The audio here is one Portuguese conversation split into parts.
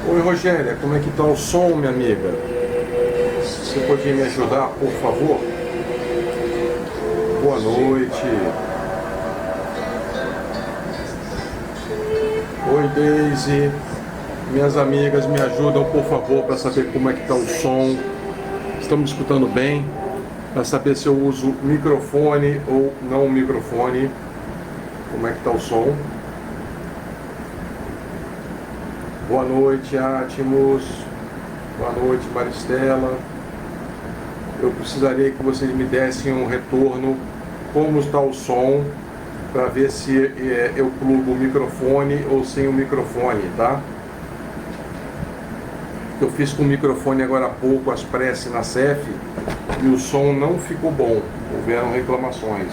Oi Rogéria, como é que tá o som, minha amiga? Você podia me ajudar, por favor? Boa noite. Oi Daisy. Minhas amigas, me ajudam, por favor, para saber como é que tá o som. Estão me escutando bem? Para saber se eu uso microfone ou não microfone. Como é que tá o som? Boa noite, Atmos. Boa noite, Maristela. Eu precisaria que vocês me dessem um retorno, como está o som, para ver se eu plugo o microfone ou sem o microfone, tá? Eu fiz com o microfone agora há pouco as preces na CEF e o som não ficou bom, houveram reclamações.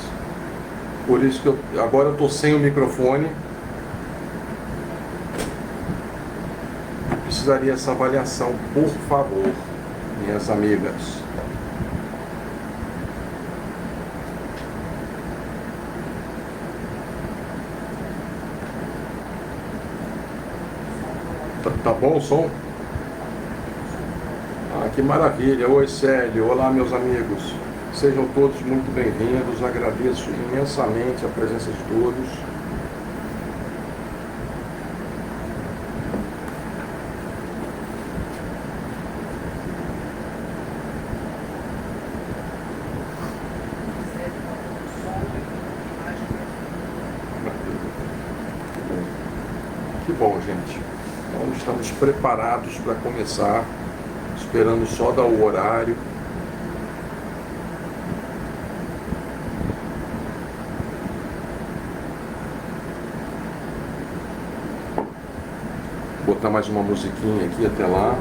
Por isso que agora eu estou sem o microfone. Precisaria essa avaliação, por favor, minhas amigas. Tá bom o som? Ah, que maravilha. Oi, Célio. Olá, meus amigos. Sejam todos muito bem-vindos. Agradeço imensamente a presença de todos. Que bom, gente. Então, estamos preparados para começar, esperando só dar o horário. Vou botar mais uma musiquinha aqui até lá.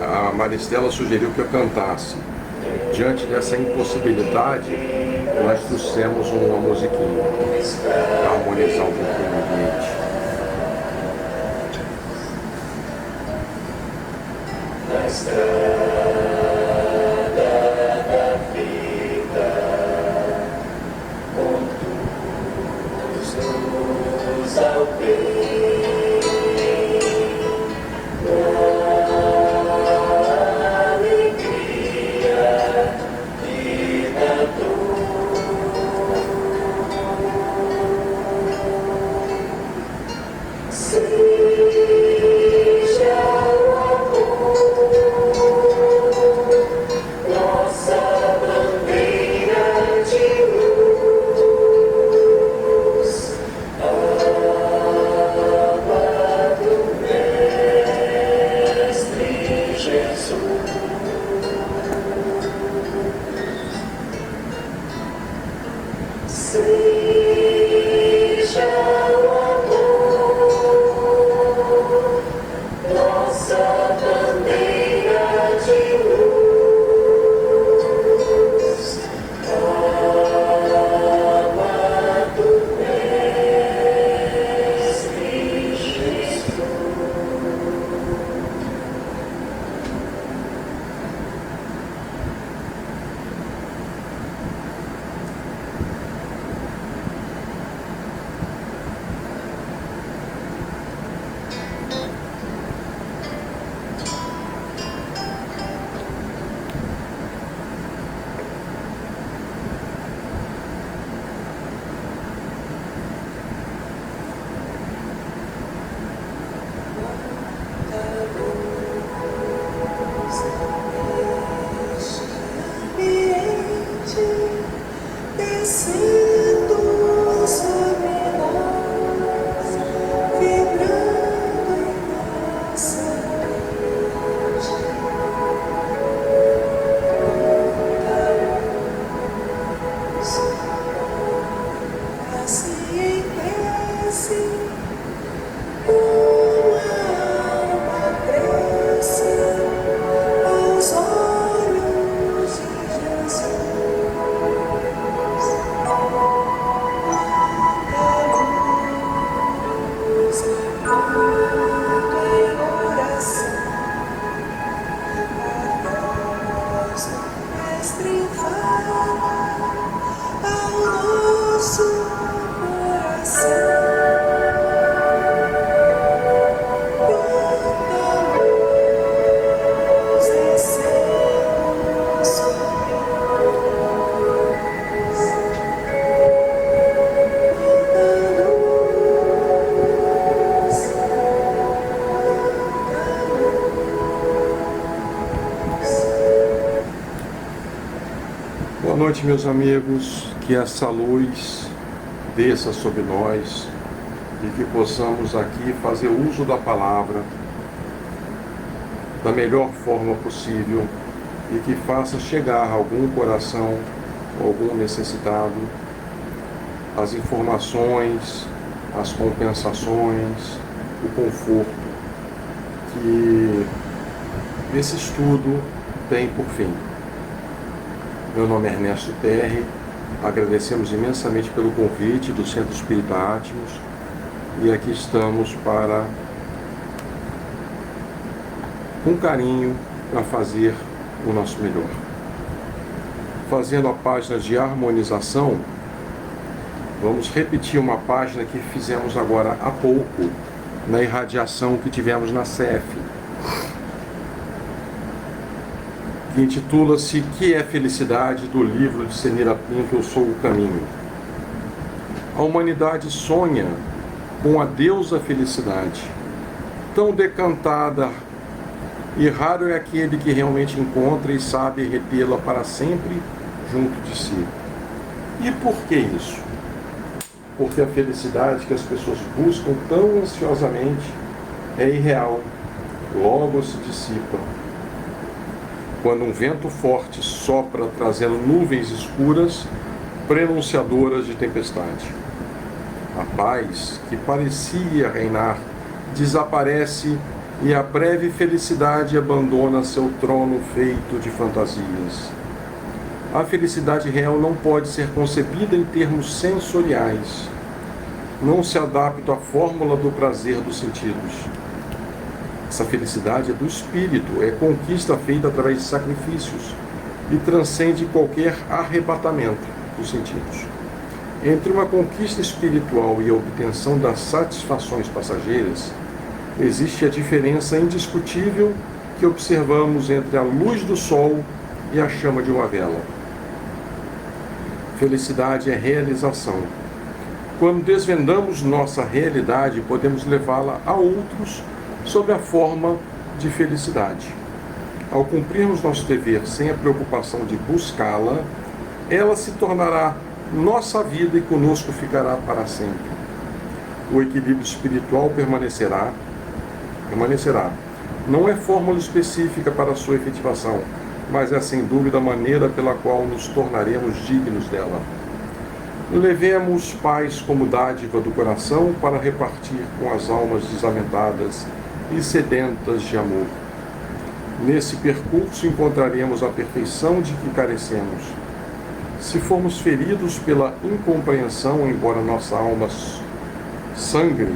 A Maristela sugeriu que eu cantasse. Diante dessa impossibilidade, nós trouxemos uma musiquinha para harmonizar um pouquinho o ambiente. Na estrada da vida, conduz-nos ao bem. Seja o amor. Boa noite, meus amigos, que essa luz desça sobre nós e que possamos aqui fazer uso da palavra da melhor forma possível e que faça chegar a algum coração, algum necessitado, as informações, as compensações, o conforto que esse estudo tem por fim. Meu nome é Ernesto Terri, agradecemos imensamente pelo convite do Centro Espírita Atmos e aqui estamos para, com carinho, para fazer o nosso melhor. Fazendo a página de harmonização, vamos repetir uma página que fizemos agora há pouco, na irradiação que tivemos na CEF, que intitula-se Que é Felicidade, do livro de Senira Pinto, Eu Sou o Caminho. A humanidade sonha com a deusa felicidade, tão decantada, e raro é aquele que realmente encontra e sabe retê-la para sempre junto de si. E por que isso? Porque a felicidade que as pessoas buscam tão ansiosamente é irreal, logo se dissipa. Quando um vento forte sopra trazendo nuvens escuras, prenunciadoras de tempestade. A paz que parecia reinar desaparece e a breve felicidade abandona seu trono feito de fantasias. A felicidade real não pode ser concebida em termos sensoriais. Não se adapta à fórmula do prazer dos sentidos. Essa felicidade é do espírito, é conquista feita através de sacrifícios e transcende qualquer arrebatamento dos sentidos. Entre uma conquista espiritual e a obtenção das satisfações passageiras, existe a diferença indiscutível que observamos entre a luz do sol e a chama de uma vela. Felicidade é realização. Quando desvendamos nossa realidade, podemos levá-la a outros sob a forma de felicidade. Ao cumprirmos nosso dever sem a preocupação de buscá-la, ela se tornará nossa vida e conosco ficará para sempre. O equilíbrio espiritual permanecerá. Não é fórmula específica para a sua efetivação, mas é sem dúvida a maneira pela qual nos tornaremos dignos dela. Levemos paz como dádiva do coração para repartir com as almas desalentadas e sedentas de amor. Nesse percurso encontraremos a perfeição de que carecemos. Se formos feridos pela incompreensão, embora nossa alma sangre,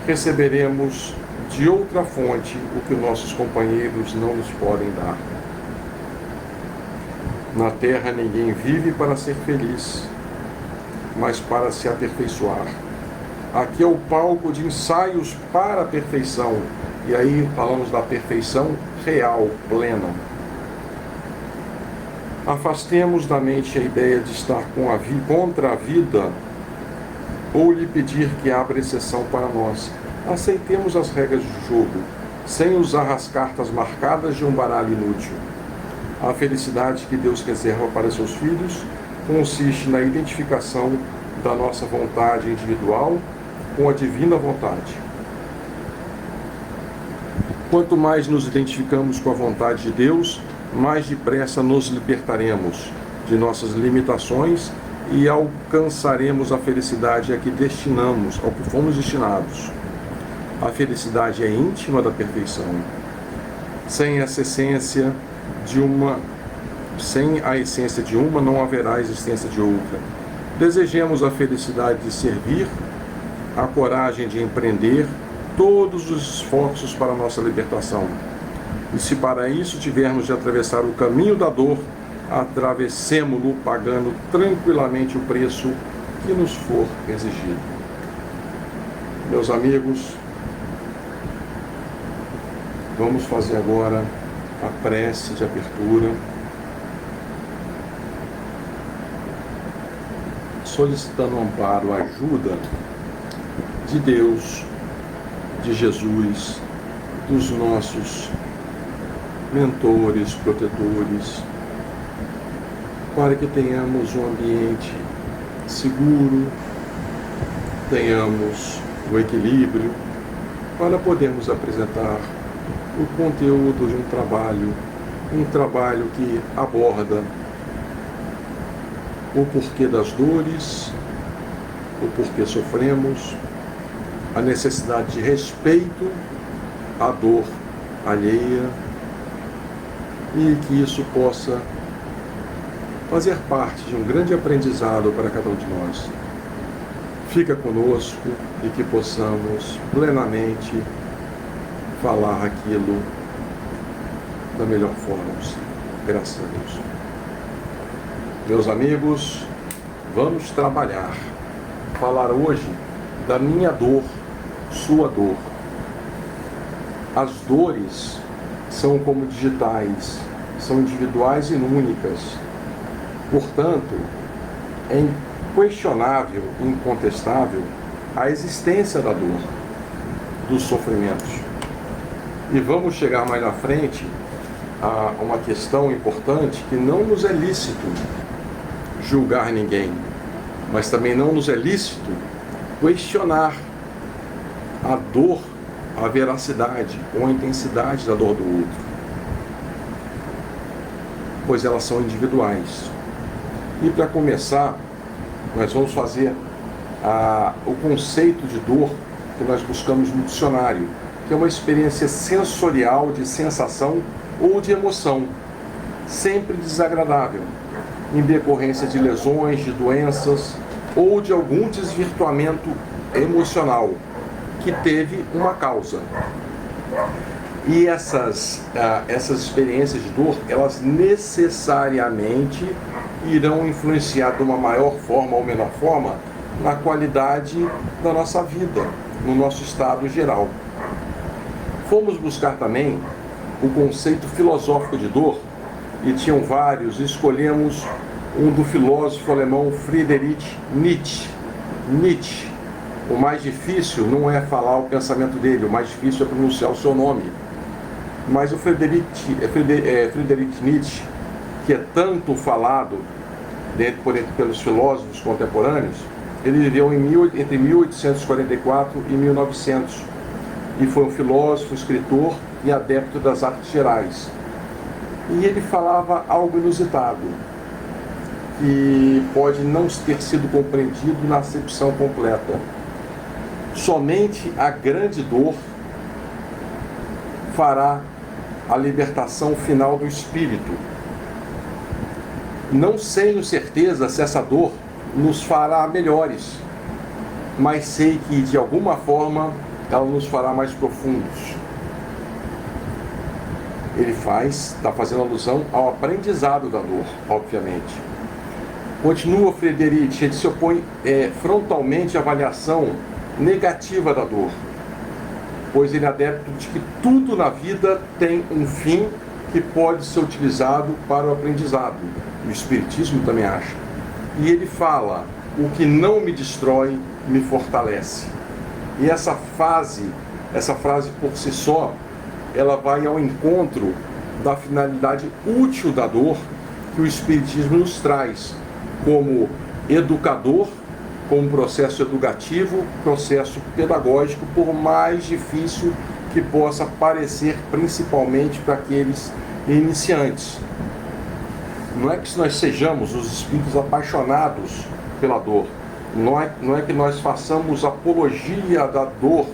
receberemos de outra fonte o que nossos companheiros não nos podem dar. Na terra ninguém vive para ser feliz, mas para se aperfeiçoar. Aqui é o palco de ensaios para a perfeição. E aí falamos da perfeição real, plena. Afastemos da mente a ideia de estar contra a vida ou lhe pedir que abra exceção para nós. Aceitemos as regras do jogo, sem usar as cartas marcadas de um baralho inútil. A felicidade que Deus reserva para seus filhos consiste na identificação da nossa vontade individual com a divina vontade. Quanto mais nos identificamos com a vontade de Deus, mais depressa nos libertaremos de nossas limitações e alcançaremos a felicidade a que destinamos, ao que fomos destinados. A felicidade é íntima da perfeição. Sem a essência de uma, não haverá a existência de outra. Desejemos a felicidade de servir, a coragem de empreender todos os esforços para a nossa libertação. E se para isso tivermos de atravessar o caminho da dor, atravessemo-lo pagando tranquilamente o preço que nos for exigido. Meus amigos, vamos fazer agora a prece de abertura, solicitando o amparo, a ajuda de Deus, de Jesus, dos nossos mentores, protetores, para que tenhamos um ambiente seguro, tenhamos o equilíbrio, para podermos apresentar o conteúdo de um trabalho que aborda o porquê das dores, o porquê sofremos, a necessidade de respeito à dor alheia e que isso possa fazer parte de um grande aprendizado para cada um de nós. Fica conosco e que possamos plenamente falar aquilo da melhor forma possível. Graças a Deus. Meus amigos, vamos trabalhar. Falar hoje da minha dor, sua dor. As dores são como digitais, são individuais e únicas. Portanto, é inquestionável, incontestável a existência da dor, dos sofrimentos. E vamos chegar mais na frente a uma questão importante, que não nos é lícito julgar ninguém, mas também não nos é lícito questionar a dor, a veracidade ou a intensidade da dor do outro, pois elas são individuais. E para começar, nós vamos fazer o conceito de dor que nós buscamos no dicionário, que é uma experiência sensorial de sensação ou de emoção, sempre desagradável, em decorrência de lesões, de doenças ou de algum desvirtuamento emocional que teve uma causa. E essas experiências de dor, elas necessariamente irão influenciar de uma maior forma ou menor forma na qualidade da nossa vida, no nosso estado geral. Fomos buscar também o conceito filosófico de dor, e tinham vários, escolhemos um do filósofo alemão Friedrich Nietzsche. O mais difícil não é falar o pensamento dele, o mais difícil é pronunciar o seu nome. Mas o Friedrich Nietzsche, que é tanto falado pelos filósofos contemporâneos, ele viveu entre 1844 e 1900 e foi um filósofo, escritor e adepto das artes gerais. E ele falava algo inusitado, que pode não ter sido compreendido na acepção completa. Somente a grande dor fará a libertação final do espírito. Não tenho certeza se essa dor nos fará melhores, mas sei que de alguma forma ela nos fará mais profundos. Ele está fazendo alusão ao aprendizado da dor, obviamente. Continua Friedrich, ele se opõe frontalmente à avaliação negativa da dor, pois ele é adepto de que tudo na vida tem um fim que pode ser utilizado para o aprendizado. O Espiritismo também acha. E ele fala: o que não me destrói, me fortalece. E essa frase por si só, ela vai ao encontro da finalidade útil da dor que o Espiritismo nos traz, como educador, como processo educativo, processo pedagógico, por mais difícil que possa parecer, principalmente para aqueles iniciantes. Não é que nós sejamos os espíritos apaixonados pela dor, não é que nós façamos apologia da dor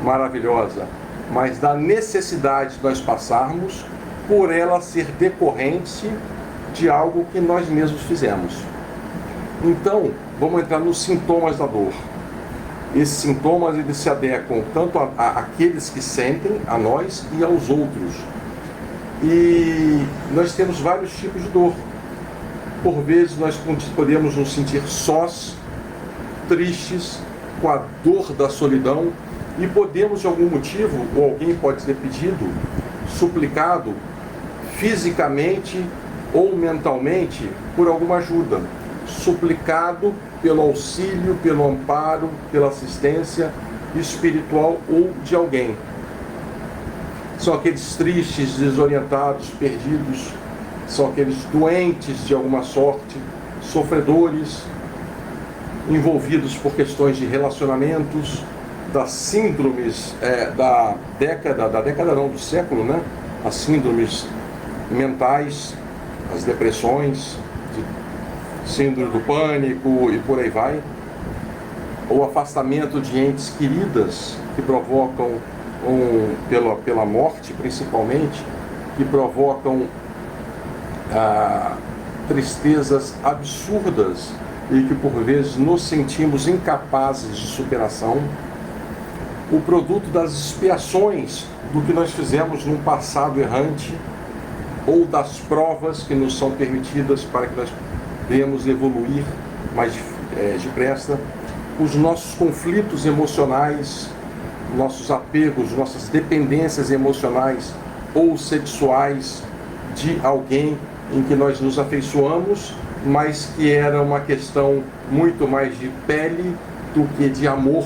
maravilhosa, mas da necessidade de nós passarmos por ela ser decorrente de algo que nós mesmos fizemos. Então, vamos entrar nos sintomas da dor. Esses sintomas, eles se adequam tanto àqueles que sentem, a nós e aos outros. E nós temos vários tipos de dor. Por vezes nós podemos nos sentir sós, tristes, com a dor da solidão, e podemos, de algum motivo, ou alguém pode ter pedido, suplicado, fisicamente ou mentalmente, por alguma ajuda. Suplicado pelo auxílio, pelo amparo, pela assistência espiritual ou de alguém. São aqueles tristes, desorientados, perdidos, são aqueles doentes de alguma sorte, sofredores, envolvidos por questões de relacionamentos, das síndromes do século, né? As síndromes mentais, as depressões, síndrome do pânico e por aí vai, ou afastamento de entes queridas que provocam, pela morte principalmente, que provocam tristezas absurdas e que por vezes nos sentimos incapazes de superação. O produto das expiações do que nós fizemos num passado errante, ou das provas que nos são permitidas para que nós devemos evoluir mais depressa, os nossos conflitos emocionais, nossos apegos, nossas dependências emocionais ou sexuais de alguém em que nós nos afeiçoamos, mas que era uma questão muito mais de pele do que de amor,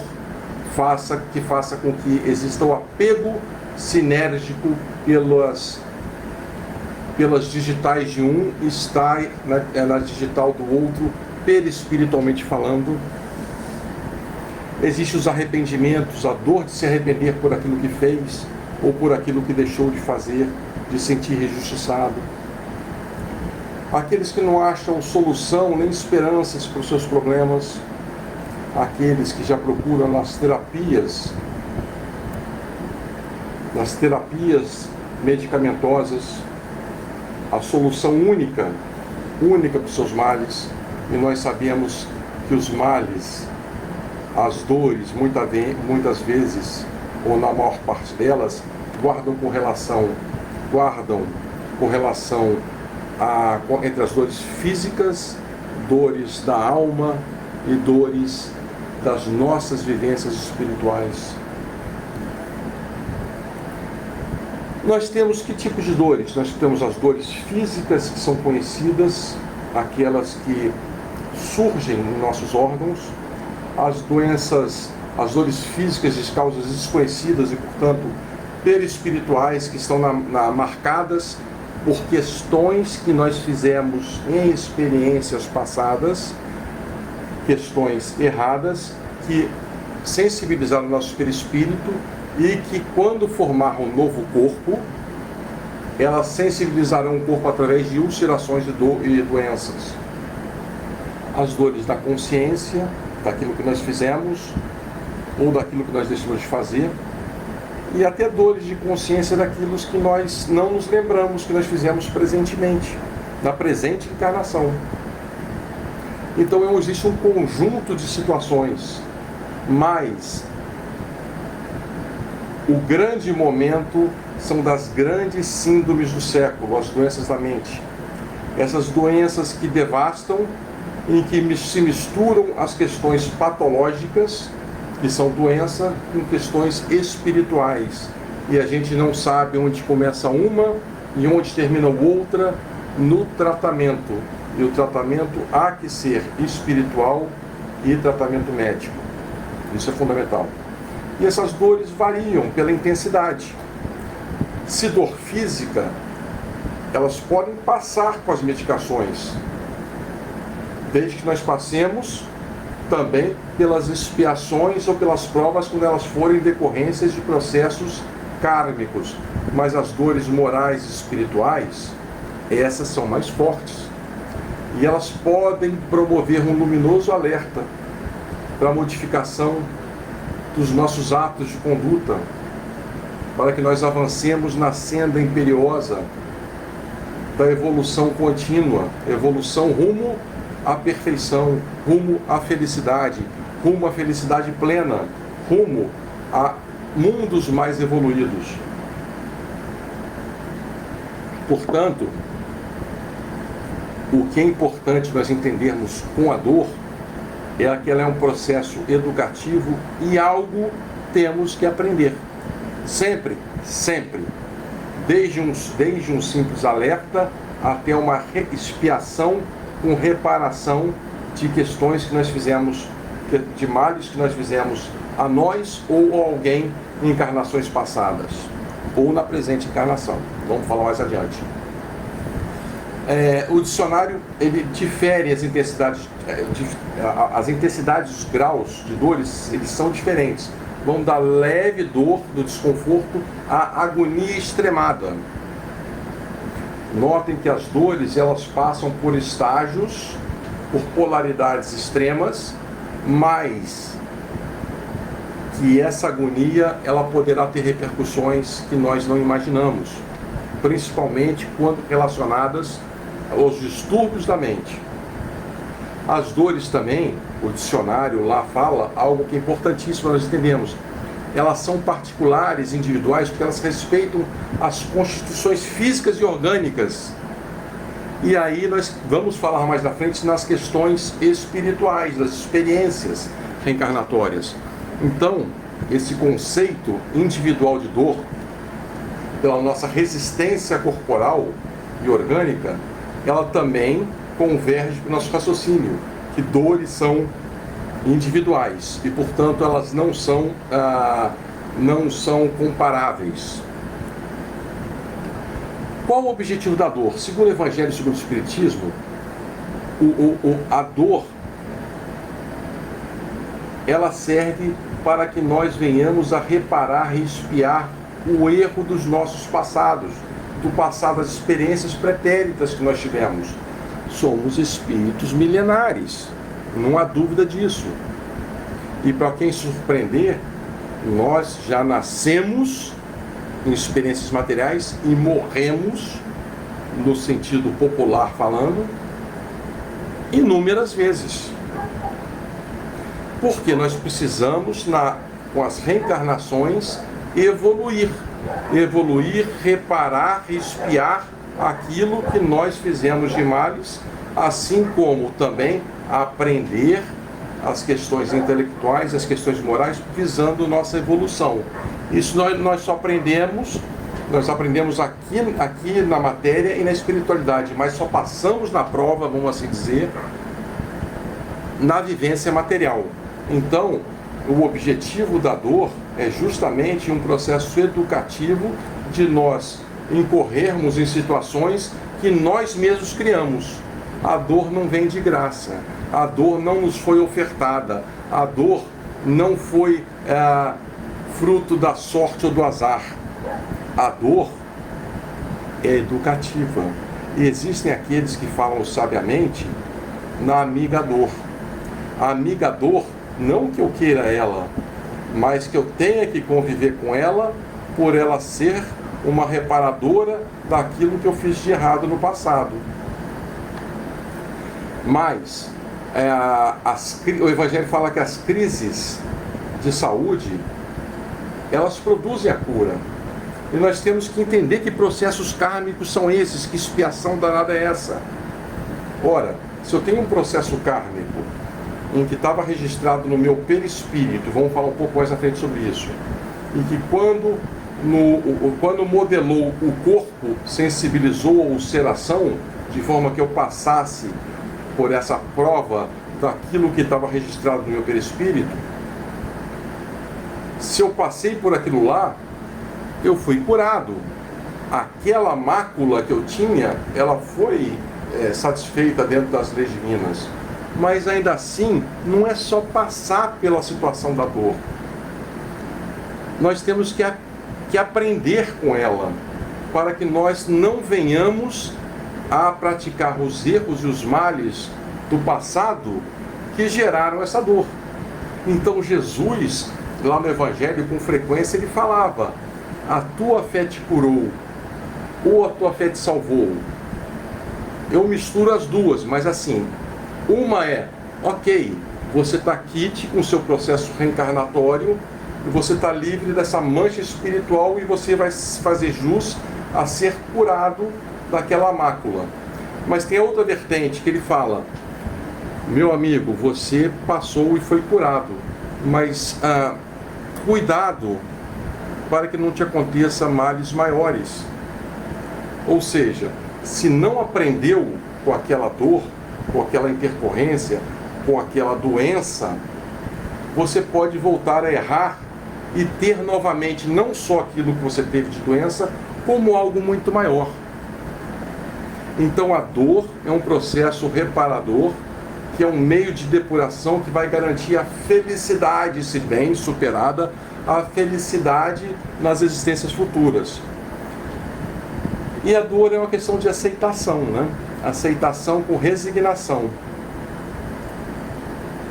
que faça com que exista o apego sinérgico pelas digitais de um e estar na digital do outro, perispiritualmente falando. Existem os arrependimentos, a dor de se arrepender por aquilo que fez ou por aquilo que deixou de fazer, de sentir injustiçado. Aqueles que não acham solução nem esperanças para os seus problemas, aqueles que já procuram nas terapias medicamentosas, a solução única para os seus males, e nós sabemos que os males, as dores, muitas vezes, ou na maior parte delas, guardam com relação entre as dores físicas, dores da alma e dores das nossas vivências espirituais. Nós temos que tipos de dores? Nós temos as dores físicas, que são conhecidas, aquelas que surgem nos nossos órgãos, as dores físicas de causas desconhecidas e, portanto, perispirituais, que estão marcadas por questões que nós fizemos em experiências passadas, questões erradas, que sensibilizaram o nosso perispírito e que, quando formar um novo corpo, elas sensibilizarão o corpo através de ulcerações e doenças. As dores da consciência, daquilo que nós fizemos ou daquilo que nós deixamos de fazer, e até dores de consciência daquilo que nós não nos lembramos que nós fizemos presentemente, na presente encarnação. Então existe um conjunto de situações, mas o grande momento são das grandes síndromes do século, as doenças da mente. Essas doenças que devastam, em que se misturam as questões patológicas, que são doença, com questões espirituais. E a gente não sabe onde começa uma e onde termina outra no tratamento. E o tratamento há que ser espiritual e tratamento médico. Isso é fundamental. E essas dores variam pela intensidade. Se dor física, elas podem passar com as medicações. desde que nós passemos também pelas expiações ou pelas provas quando elas forem decorrências de processos kármicos. Mas as dores morais e espirituais, essas são mais fortes. E elas podem promover um luminoso alerta para a modificação dos nossos atos de conduta, para que nós avancemos na senda imperiosa da evolução contínua, evolução rumo à perfeição, rumo à felicidade plena, rumo a mundos mais evoluídos. Portanto, o que é importante nós entendermos com a dor é que ela é um processo educativo e algo temos que aprender. Sempre, sempre. Desde um simples alerta até uma expiação com reparação de questões que nós fizemos, de males que nós fizemos a nós ou a alguém em encarnações passadas, ou na presente encarnação. Vamos falar mais adiante. O dicionário, ele difere as intensidades, os graus de dores, eles são diferentes. Vão da leve dor, do desconforto, à agonia extremada. Notem que as dores, elas passam por estágios, por polaridades extremas, mas que essa agonia, ela poderá ter repercussões que nós não imaginamos, principalmente quando relacionadas aos distúrbios da mente. As dores também, o dicionário lá fala algo que é importantíssimo, nós entendemos. Elas são particulares, individuais, porque elas respeitam as constituições físicas e orgânicas. E aí nós vamos falar mais na frente nas questões espirituais, das experiências reencarnatórias. Então, esse conceito individual de dor, pela nossa resistência corporal e orgânica, ela também converge para o nosso raciocínio, que dores são individuais e, portanto, elas não são comparáveis. Qual o objetivo da dor? Segundo o Evangelho e segundo o Espiritismo, a dor, ela serve para que nós venhamos a reparar e expiar o erro dos nossos passados, do passado, das experiências pretéritas que nós tivemos. Somos espíritos milenares, não há dúvida disso. E para quem surpreender, nós já nascemos em experiências materiais e morremos, no sentido popular falando, inúmeras vezes. Porque nós precisamos, com as reencarnações, evoluir, reparar, expiar aquilo que nós fizemos de males, assim como também aprender as questões intelectuais, as questões morais, visando nossa evolução. Isso nós só aprendemos, aqui na matéria e na espiritualidade, mas só passamos na prova, vamos assim dizer, na vivência material. Então, o objetivo da dor é justamente um processo educativo de nós incorrermos em situações que nós mesmos criamos. A dor não vem de graça, a dor não nos foi ofertada, a dor não foi fruto da sorte ou do azar. A dor é educativa. E existem aqueles que falam sabiamente na amiga dor. A amiga dor, não que eu queira ela, mas que eu tenha que conviver com ela por ela ser uma reparadora daquilo que eu fiz de errado no passado. Mas o Evangelho fala que as crises de saúde, elas produzem a cura. E nós temos que entender que processos kármicos são esses, que expiação danada é essa. Ora, se eu tenho um processo kármico em que estava registrado no meu perispírito, vamos falar um pouco mais à frente sobre isso, e que quando modelou o corpo, sensibilizou a ulceração, de forma que eu passasse por essa prova daquilo que estava registrado no meu perispírito, se eu passei por aquilo lá, eu fui curado. Aquela mácula que eu tinha, ela foi satisfeita dentro das leis divinas. Mas ainda assim, não é só passar pela situação da dor. Nós temos que aprender com ela, para que nós não venhamos a praticar os erros e os males do passado que geraram essa dor. Então Jesus, lá no Evangelho, com frequência, ele falava: a tua fé te curou, ou a tua fé te salvou. Eu misturo as duas, mas assim, uma é, ok, você está aqui com o seu processo reencarnatório, e você está livre dessa mancha espiritual e você vai fazer jus a ser curado daquela mácula. Mas tem outra vertente que ele fala: meu amigo, você passou e foi curado, mas cuidado para que não te aconteça males maiores. Ou seja, se não aprendeu com aquela dor, com aquela intercorrência, com aquela doença, você pode voltar a errar e ter novamente não só aquilo que você teve de doença, como algo muito maior. Então a dor é um processo reparador, que é um meio de depuração que vai garantir a felicidade, se bem superada, a felicidade nas existências futuras. E a dor é uma questão de aceitação, né? Aceitação com resignação.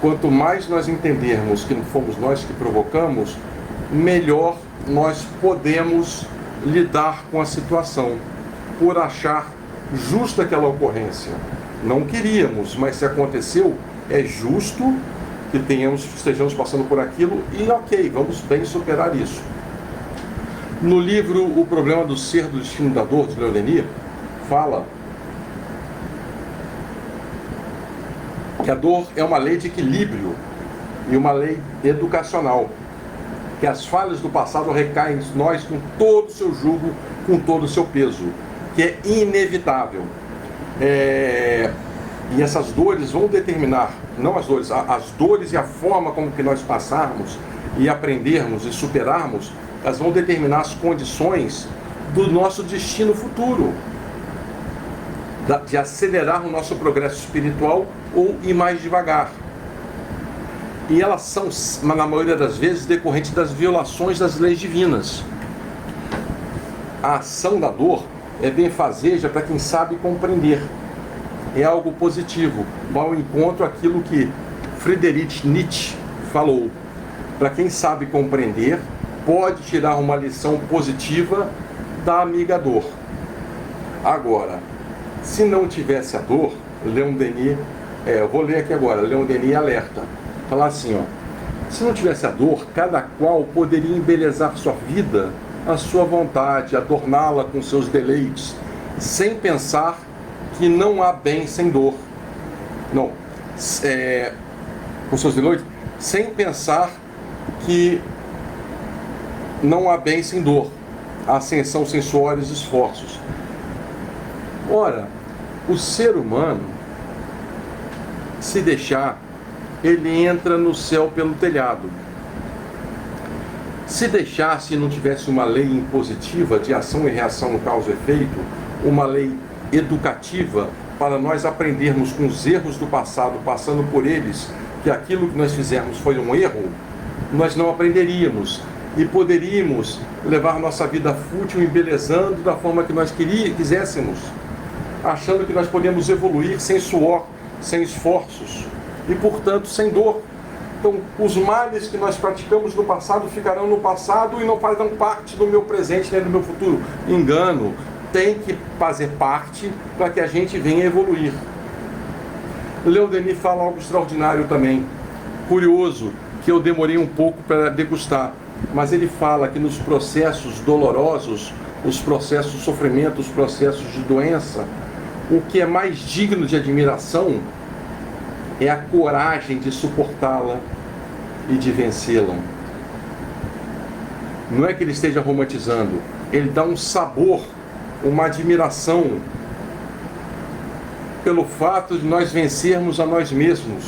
Quanto mais nós entendermos que não fomos nós que provocamos, melhor nós podemos lidar com a situação, por achar justa aquela ocorrência. Não queríamos, mas se aconteceu, é justo que estejamos passando por aquilo e ok, vamos bem superar isso. No livro O Problema do Ser, do Destino da Dor, de Leon Denis, fala que a dor é uma lei de equilíbrio e uma lei educacional, que as falhas do passado recaem em nós com todo o seu jugo, com todo o seu peso, que é inevitável. E essas dores vão determinar, não as dores e a forma como que nós passarmos e aprendermos e superarmos, elas vão determinar as condições do nosso destino futuro, de acelerar o nosso progresso espiritual ou ir mais devagar. E elas são, na maioria das vezes, decorrentes das violações das leis divinas. A ação da dor é benfazeja para quem sabe compreender. É algo positivo, vai ao encontro aquilo que Friedrich Nietzsche falou. Para quem sabe compreender, pode tirar uma lição positiva da amiga dor. Agora, se não tivesse a dor, Leon Denis, eu vou ler aqui agora, Leon Denis alerta. Fala assim, ó: se não tivesse a dor, cada qual poderia embelezar sua vida à sua vontade, adorná-la com seus deleites, sem pensar que não há bem sem dor. Não, com seus deleites, sem pensar que não há bem sem dor, a ascensão sem suores e esforços. Ora, o ser humano, se deixar, ele entra no céu pelo telhado. Se deixasse e não tivesse uma lei impositiva de ação e reação no causa e efeito, uma lei educativa para nós aprendermos com os erros do passado, passando por eles, que aquilo que nós fizemos foi um erro, nós não aprenderíamos e poderíamos levar nossa vida fútil, embelezando da forma que nós quiséssemos, achando que nós podemos evoluir sem suor, sem esforços e, portanto, sem dor. Então, os males que nós praticamos no passado ficarão no passado e não farão parte do meu presente nem do meu futuro. Engano, tem que fazer parte para que a gente venha evoluir. Leon Denis fala algo extraordinário também, curioso, que eu demorei um pouco para degustar, mas ele fala que nos processos dolorosos, os processos de sofrimento, os processos de doença, o que é mais digno de admiração é a coragem de suportá-la e de vencê-la. Não é que ele esteja romantizando, ele dá um sabor, uma admiração pelo fato de nós vencermos a nós mesmos,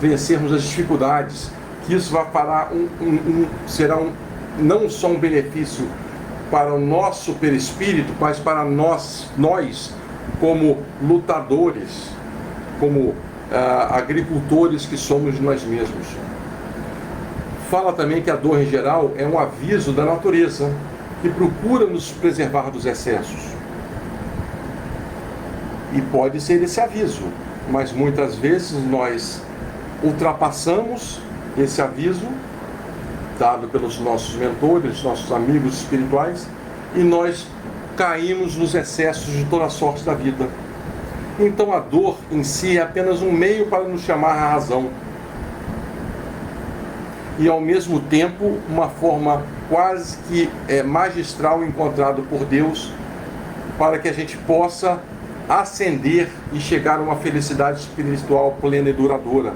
vencermos as dificuldades, que isso vai parar será não só um benefício para o nosso perispírito, mas para nós como lutadores, como agricultores que somos de nós mesmos. Fala também que a dor em geral é um aviso da natureza que procura nos preservar dos excessos. E pode ser esse aviso, mas muitas vezes nós ultrapassamos esse aviso dado pelos nossos mentores, nossos amigos espirituais, e nós caímos nos excessos de toda a sorte da vida. Então a dor em si é apenas um meio para nos chamar à razão. E ao mesmo tempo uma forma quase que magistral encontrada por Deus para que a gente possa ascender e chegar a uma felicidade espiritual plena e duradoura,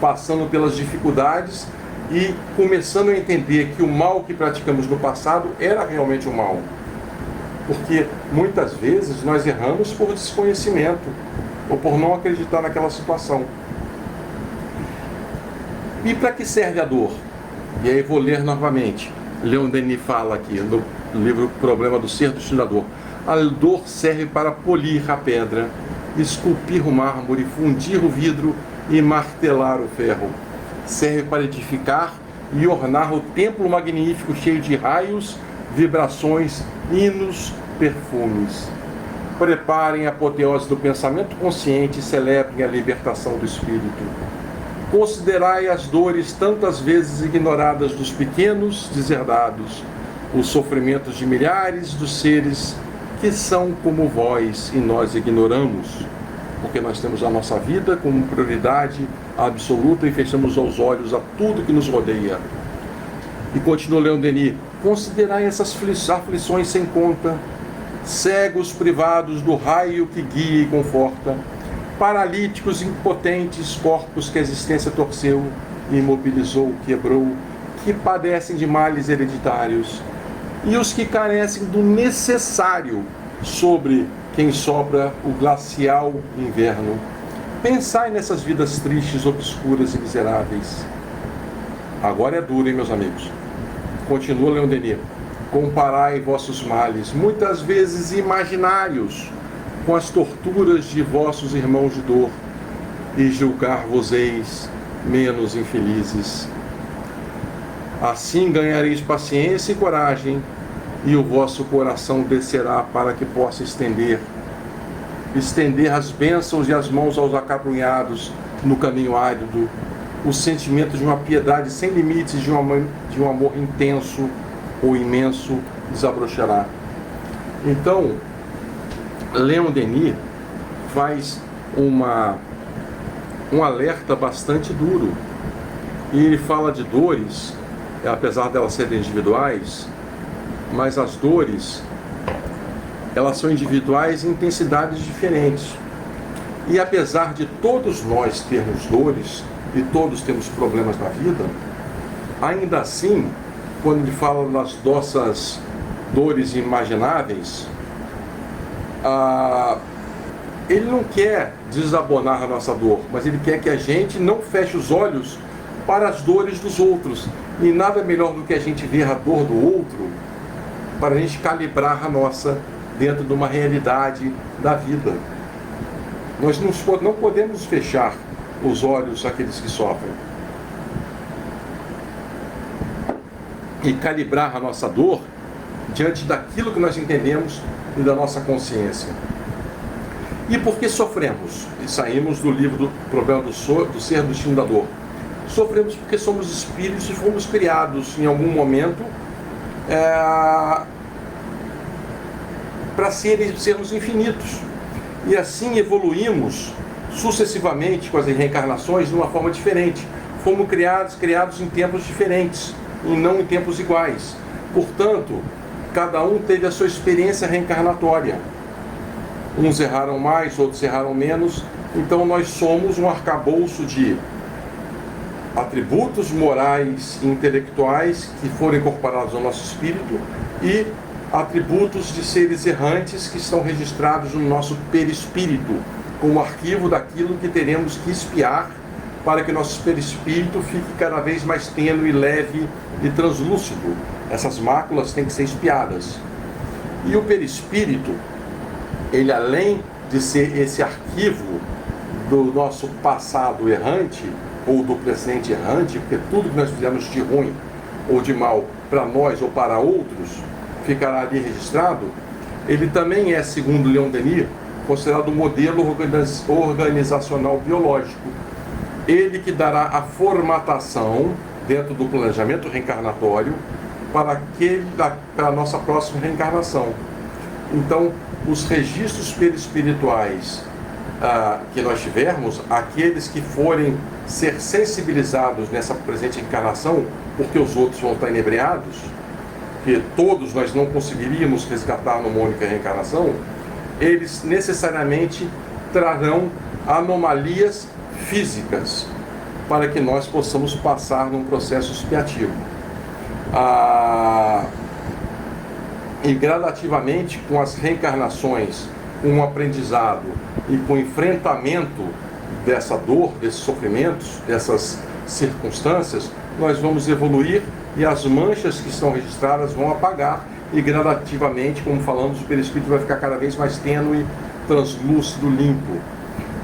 passando pelas dificuldades e começando a entender que o mal que praticamos no passado era realmente um mal. Porque muitas vezes nós erramos por desconhecimento ou por não acreditar naquela situação. E para que serve a dor? E aí vou ler novamente. Leon Denis fala aqui no livro Problema do Ser Destinador. A dor serve para polir a pedra, esculpir o mármore, fundir o vidro e martelar o ferro. Serve para edificar e ornar o templo magnífico cheio de raios, vibrações, hinos, perfumes. Preparem a apoteose do pensamento consciente e celebrem a libertação do espírito. Considerai as dores tantas vezes ignoradas dos pequenos deserdados, os sofrimentos de milhares dos seres que são como vós e nós ignoramos, porque nós temos a nossa vida como prioridade absoluta e fechamos os olhos a tudo que nos rodeia. E continua Leon Denis: considerai essas aflições sem conta, cegos privados do raio que guia e conforta, paralíticos impotentes, corpos que a existência torceu, imobilizou, quebrou, que padecem de males hereditários, e os que carecem do necessário sobre quem sopra o glacial inverno. Pensai nessas vidas tristes, obscuras e miseráveis. Agora é duro, hein, meus amigos? Continua Leon Denis: comparai vossos males, muitas vezes imaginários, com as torturas de vossos irmãos de dor, e julgar-vos-eis menos infelizes. Assim ganhareis paciência e coragem, e o vosso coração descerá para que possa estender as bênçãos e as mãos aos acabrunhados no caminho árido, o sentimento de uma piedade sem limites, de um amor intenso ou imenso desabrochará. Então, Leon Denis faz um alerta bastante duro, e ele fala de dores, apesar de elas serem individuais, mas as dores, elas são individuais em intensidades diferentes. E apesar de todos nós termos dores, e todos temos problemas na vida, ainda assim, quando ele fala das nossas dores imagináveis, ele não quer desabonar a nossa dor, mas ele quer que a gente não feche os olhos para as dores dos outros. E nada melhor do que a gente ver a dor do outro para a gente calibrar a nossa dentro de uma realidade da vida. Nós não podemos fechar os olhos àqueles que sofrem. E calibrar a nossa dor diante daquilo que nós entendemos e da nossa consciência. E por que sofremos? E saímos do livro do Problema do Ser Destinador. Sofremos porque somos espíritos e fomos criados em algum momento para sermos infinitos. E assim evoluímos sucessivamente com as reencarnações de uma forma diferente. Fomos criados em tempos diferentes e não em tempos iguais. Portanto, cada um teve a sua experiência reencarnatória. Uns erraram mais, outros erraram menos. Então nós somos um arcabouço de atributos morais e intelectuais que foram incorporados ao nosso espírito e atributos de seres errantes que estão registrados no nosso perispírito, como arquivo daquilo que teremos que espiar para que nosso perispírito fique cada vez mais tênue, leve e translúcido. Essas máculas têm que ser espiadas. E o perispírito, ele além de ser esse arquivo do nosso passado errante, ou do presente errante, porque tudo que nós fizemos de ruim ou de mal para nós ou para outros ficará ali registrado. Ele também é, segundo Leon Denis, considerado um modelo organizacional biológico. Ele que dará a formatação dentro do planejamento reencarnatório para a nossa próxima reencarnação. Então, os registros perispirituais que nós tivermos, aqueles que forem ser sensibilizados nessa presente encarnação, porque os outros vão estar inebriados, que todos nós não conseguiríamos resgatar numa única reencarnação, eles necessariamente trarão anomalias físicas para que nós possamos passar num processo expiativo. E gradativamente, com as reencarnações, com o aprendizado e com o enfrentamento dessa dor, desses sofrimentos, dessas circunstâncias, nós vamos evoluir e as manchas que estão registradas vão apagar e gradativamente, como falamos, o perispírito vai ficar cada vez mais tênue, translúcido, limpo.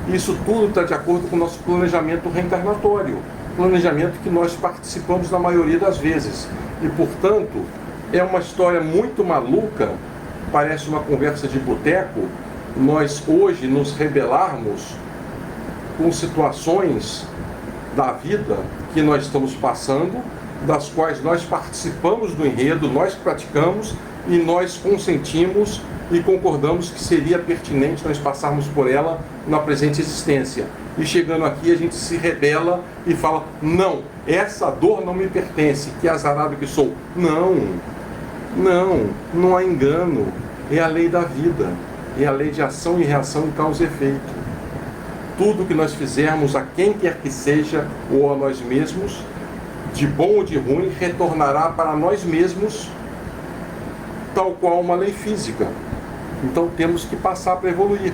Isso tudo está de acordo com o nosso planejamento reencarnatório, planejamento que nós participamos na maioria das vezes. E, portanto, é uma história muito maluca, parece uma conversa de boteco, nós hoje nos rebelarmos com situações da vida que nós estamos passando, das quais nós participamos do enredo, nós praticamos e nós consentimos e concordamos que seria pertinente nós passarmos por ela na presente existência. E chegando aqui a gente se rebela e fala, não, essa dor não me pertence, que azarado que sou. Não há engano, é a lei da vida, é a lei de ação e reação e causa e efeito. Tudo que nós fizermos a quem quer que seja ou a nós mesmos, de bom ou de ruim, retornará para nós mesmos, tal qual uma lei física. Então temos que passar para evoluir.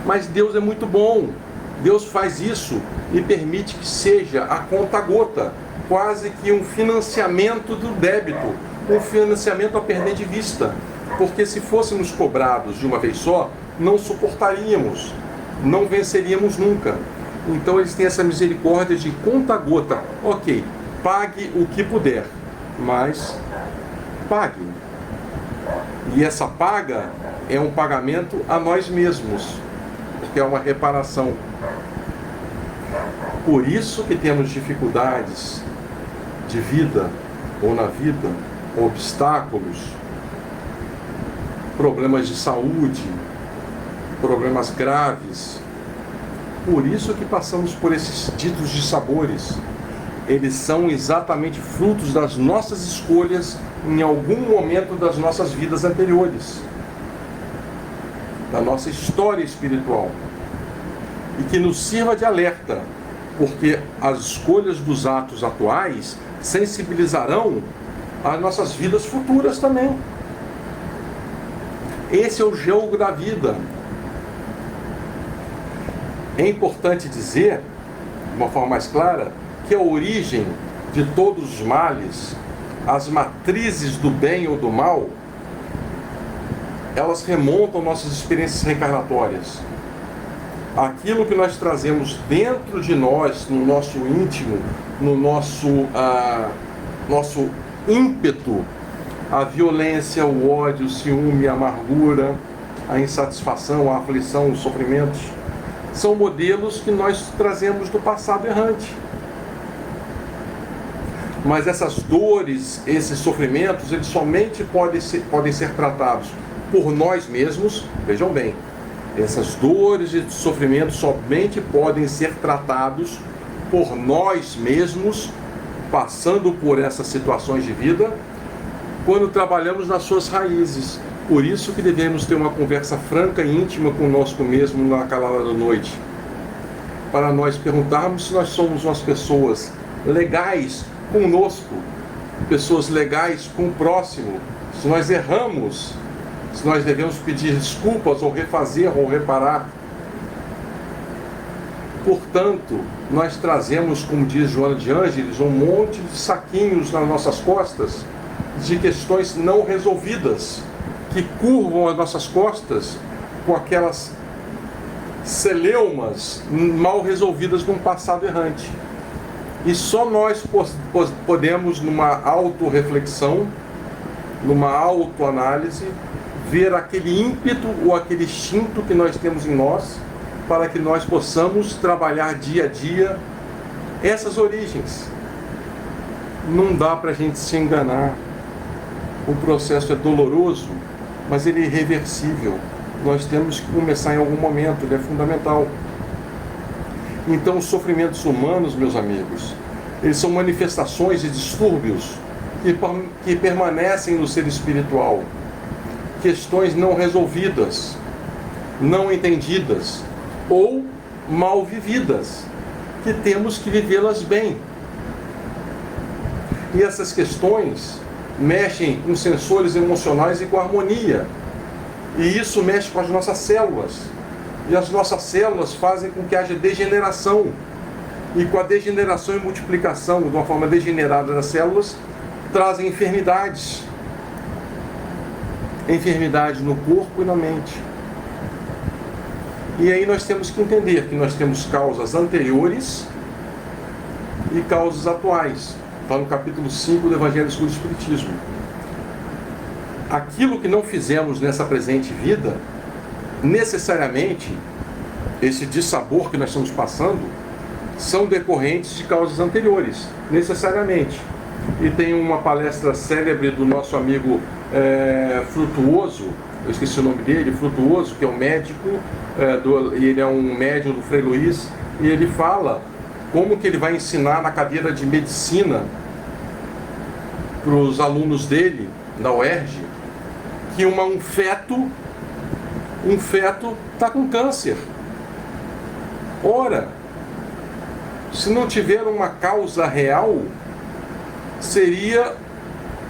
Mas Deus é muito bom. Deus faz isso e permite que seja a conta-gota, quase que um financiamento do débito, um financiamento a perder de vista. Porque se fôssemos cobrados de uma vez só, não suportaríamos, não venceríamos nunca. Então eles têm essa misericórdia de conta-gota. Ok, pague o que puder, mas pague. E essa paga é um pagamento a nós mesmos, porque é uma reparação. Por isso que temos dificuldades de vida, ou na vida, obstáculos, problemas de saúde, problemas graves. Por isso que passamos por esses ditos de sabores. Eles são exatamente frutos das nossas escolhas em algum momento das nossas vidas anteriores, da nossa história espiritual, e que nos sirva de alerta, porque as escolhas dos atos atuais sensibilizarão as nossas vidas futuras também. Esse é o jogo da vida. É importante dizer, de uma forma mais clara, que a origem de todos os males, as matrizes do bem ou do mal, elas remontam nossas experiências reencarnatórias. Aquilo que nós trazemos dentro de nós, no nosso íntimo, no nosso ímpeto, a violência, o ódio, o ciúme, a amargura, a insatisfação, a aflição, os sofrimentos, são modelos que nós trazemos do passado errante. Mas essas dores, esses sofrimentos, eles somente podem ser tratados por nós mesmos. Vejam bem, essas dores e sofrimentos somente podem ser tratados por nós mesmos, passando por essas situações de vida, quando trabalhamos nas suas raízes. Por isso que devemos ter uma conversa franca e íntima conosco mesmo na calada da noite, para nós perguntarmos se nós somos umas pessoas legais conosco, pessoas legais com o próximo, se nós erramos, se nós devemos pedir desculpas ou refazer ou reparar. Portanto, nós trazemos, como diz Joana de Ângeles, um monte de saquinhos nas nossas costas de questões não resolvidas, que curvam as nossas costas com aquelas celeumas mal resolvidas num passado errante. E só nós podemos, numa autorreflexão, numa autoanálise, ver aquele ímpeto ou aquele instinto que nós temos em nós, para que nós possamos trabalhar dia a dia essas origens. Não dá para a gente se enganar. O processo é doloroso, mas ele é irreversível. Nós temos que começar em algum momento, ele é fundamental. Então, os sofrimentos humanos, meus amigos, eles são manifestações de distúrbios que permanecem no ser espiritual. Questões não resolvidas, não entendidas ou mal vividas, que temos que vivê-las bem. E essas questões mexem com sensores emocionais e com harmonia. E isso mexe com as nossas células. E as nossas células fazem com que haja degeneração. E com a degeneração e multiplicação de uma forma degenerada das células, trazem enfermidades. Enfermidades no corpo e na mente. E aí nós temos que entender que nós temos causas anteriores e causas atuais. Está no capítulo 5 do Evangelho segundo o Espiritismo. Aquilo que não fizemos nessa presente vida, necessariamente, esse dissabor que nós estamos passando, são decorrentes de causas anteriores, necessariamente. E tem uma palestra célebre do nosso amigo Frutuoso, eu esqueci o nome dele, Frutuoso, que é um médico, e ele é um médium do Frei Luiz, e ele fala como que ele vai ensinar na cadeira de medicina para os alunos dele, na UERJ, que um feto está com câncer. Ora, se não tiver uma causa real, seria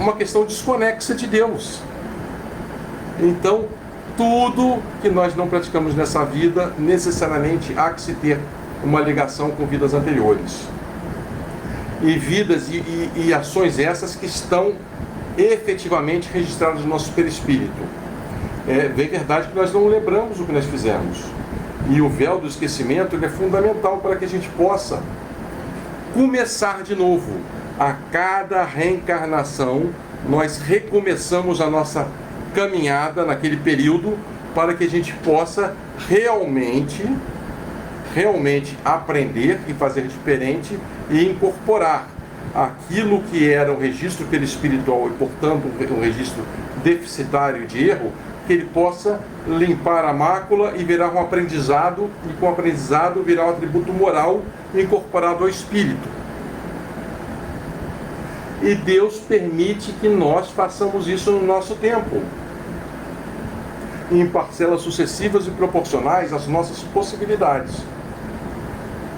uma questão desconexa de Deus. Então, tudo que nós não praticamos nessa vida, necessariamente há que se ter uma ligação com vidas anteriores. E vidas e ações essas que estão efetivamente registradas no nosso perispírito. É bem verdade que nós não lembramos o que nós fizemos. E o véu do esquecimento ele é fundamental para que a gente possa começar de novo. A cada reencarnação, nós recomeçamos a nossa caminhada naquele período para que a gente possa realmente aprender e fazer diferente e incorporar aquilo que era um registro perispiritual e, portanto, um registro deficitário de erro, que ele possa limpar a mácula e virar um aprendizado, e com o aprendizado virar um atributo moral incorporado ao espírito. E Deus permite que nós façamos isso no nosso tempo, em parcelas sucessivas e proporcionais às nossas possibilidades.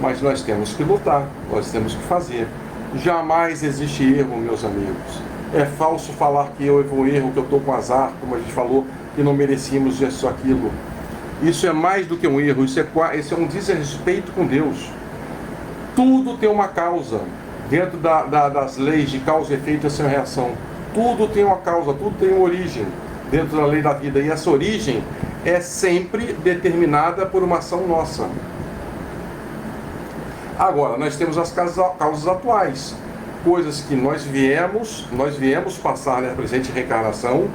Mas nós temos que lutar, nós temos que fazer. Jamais existe erro, meus amigos. É falso falar que eu vou erro, que eu estou com azar, como a gente falou, que não merecíamos isso, aquilo. Isso é mais do que um erro, isso é um desrespeito com Deus. Tudo tem uma causa. Dentro das leis de causa, efeito e ação e reação. Tudo tem uma causa, tudo tem uma origem dentro da lei da vida. E essa origem é sempre determinada por uma ação nossa. Agora, nós temos as causas atuais. Coisas que nós viemos passar na presente reencarnação,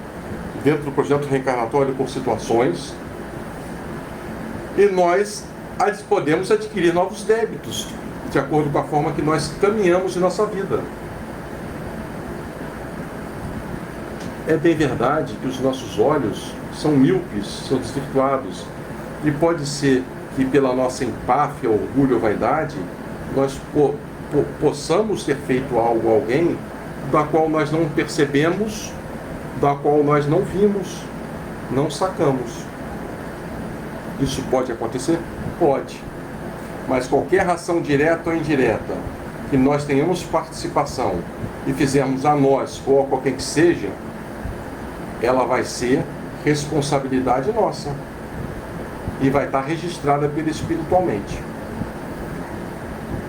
dentro do projeto reencarnatório por situações. E nós podemos adquirir novos débitos, de acordo com a forma que nós caminhamos em nossa vida. É bem verdade que os nossos olhos são míopes, são desvirtuados, e pode ser que pela nossa empáfia, orgulho ou vaidade, nós possamos ter feito algo a alguém da qual nós não percebemos, da qual nós não vimos, não sacamos. Isso pode acontecer? Pode. Mas qualquer ação direta ou indireta que nós tenhamos participação e fizermos a nós ou a qualquer que seja, ela vai ser responsabilidade nossa e vai estar registrada espiritualmente.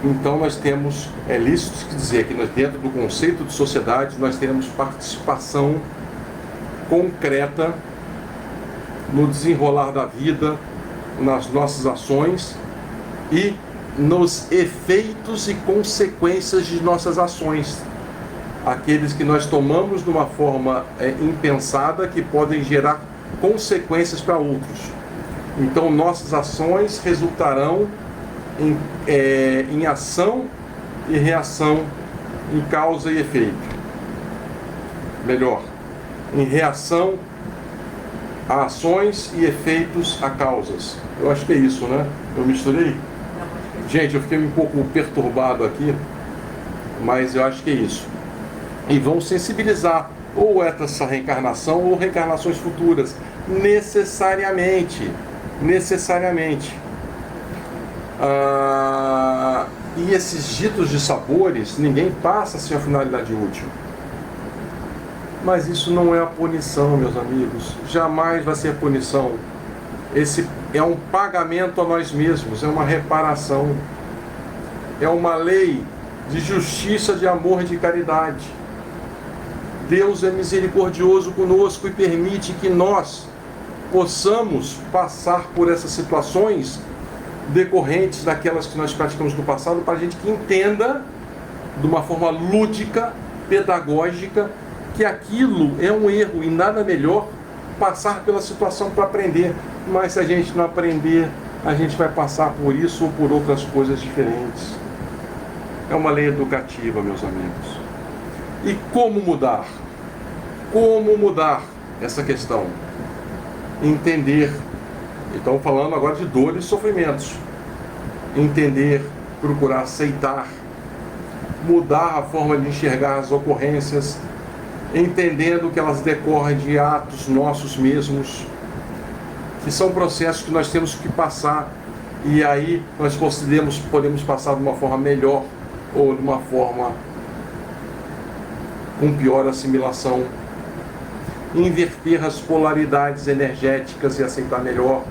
Então nós temos, é lícito dizer que nós, dentro do conceito de sociedade, nós temos participação concreta no desenrolar da vida nas nossas ações e nos efeitos e consequências de nossas ações. Aqueles que nós tomamos de uma forma impensada, que podem gerar consequências para outros. Então, nossas ações resultarão em ação e reação, em causa e efeito. Melhor, em reação a ações e efeitos a causas. Eu acho que é isso, né? Eu misturei? Gente, eu fiquei um pouco perturbado aqui, mas eu acho que é isso. E vão sensibilizar ou essa reencarnação ou reencarnações futuras, necessariamente. E esses ditos de sabores, ninguém passa sem a finalidade útil. Mas isso não é a punição, meus amigos. Jamais vai ser punição. Esse é um pagamento a nós mesmos, é uma reparação. É uma lei de justiça, de amor e de caridade. Deus é misericordioso conosco e permite que nós possamos passar por essas situações decorrentes daquelas que nós praticamos no passado, para a gente que entenda de uma forma lúdica, pedagógica, que aquilo é um erro e nada melhor passar pela situação para aprender. Mas se a gente não aprender, a gente vai passar por isso ou por outras coisas diferentes. É uma lei educativa, meus amigos. E como mudar? Como mudar essa questão? Entender. Estamos falando agora de dores e sofrimentos. Entender, procurar aceitar, mudar a forma de enxergar as ocorrências, entendendo que elas decorrem de atos nossos mesmos, que são processos que nós temos que passar, e aí nós podemos passar de uma forma melhor ou de uma forma com pior assimilação. Inverter as polaridades energéticas e aceitar melhor,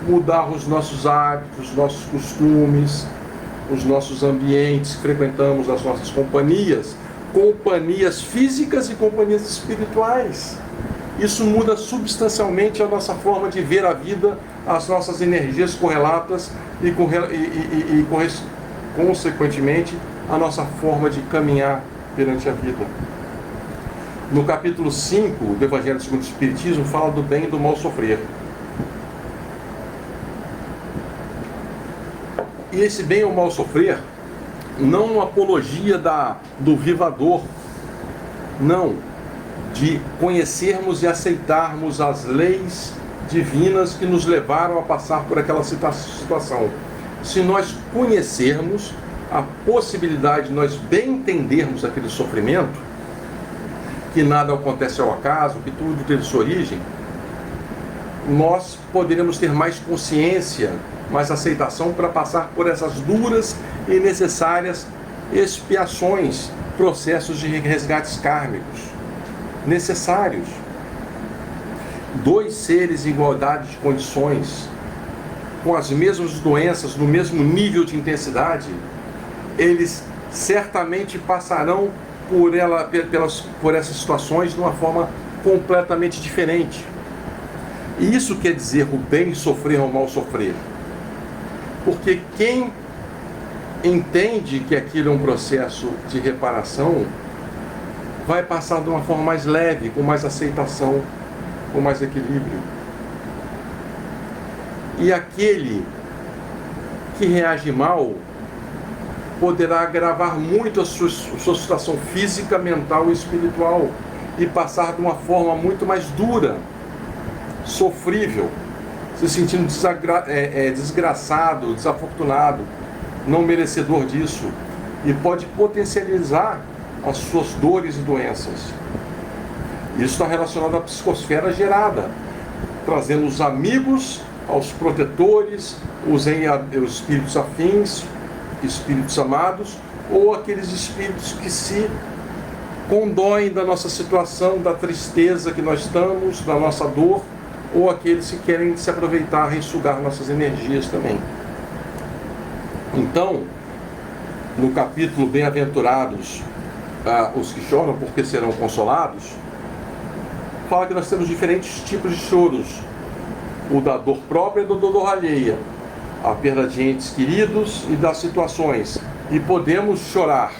mudar os nossos hábitos, os nossos costumes, os nossos ambientes, frequentamos as nossas companhias físicas e companhias espirituais. Isso muda substancialmente a nossa forma de ver a vida, as nossas energias correlatas e consequentemente, a nossa forma de caminhar perante a vida. No capítulo 5 do Evangelho segundo o Espiritismo, fala do bem e do mal sofrer. E esse bem ou mal sofrer, não uma apologia do vivador, não, de conhecermos e aceitarmos as leis divinas que nos levaram a passar por aquela situação. Se nós conhecermos a possibilidade de nós bem entendermos aquele sofrimento, que nada acontece ao acaso, que tudo teve sua origem, nós poderemos ter mais consciência, mais aceitação para passar por essas duras e necessárias expiações, processos de resgates kármicos necessários. Dois seres em igualdade de condições, com as mesmas doenças, no mesmo nível de intensidade, eles certamente passarão por essas situações de uma forma completamente diferente. E isso quer dizer o bem sofrer ou o mal sofrer. Porque quem entende que aquilo é um processo de reparação, vai passar de uma forma mais leve, com mais aceitação, com mais equilíbrio. E aquele que reage mal poderá agravar muito a sua situação física, mental e espiritual e passar de uma forma muito mais dura, sofrível, se sentindo desgraçado, desafortunado, não merecedor disso, e pode potencializar as suas dores e doenças. Isso está relacionado à psicosfera gerada, trazendo os amigos aos protetores, os espíritos afins, espíritos amados, ou aqueles espíritos que se condoem da nossa situação, da tristeza que nós estamos, da nossa dor, ou aqueles que querem se aproveitar e sugar nossas energias também. Então, no capítulo Bem-aventurados os que choram porque serão consolados, fala que nós temos diferentes tipos de choros. o da dor própria e da dor alheia, a perda de entes queridos e das situações. E podemos chorar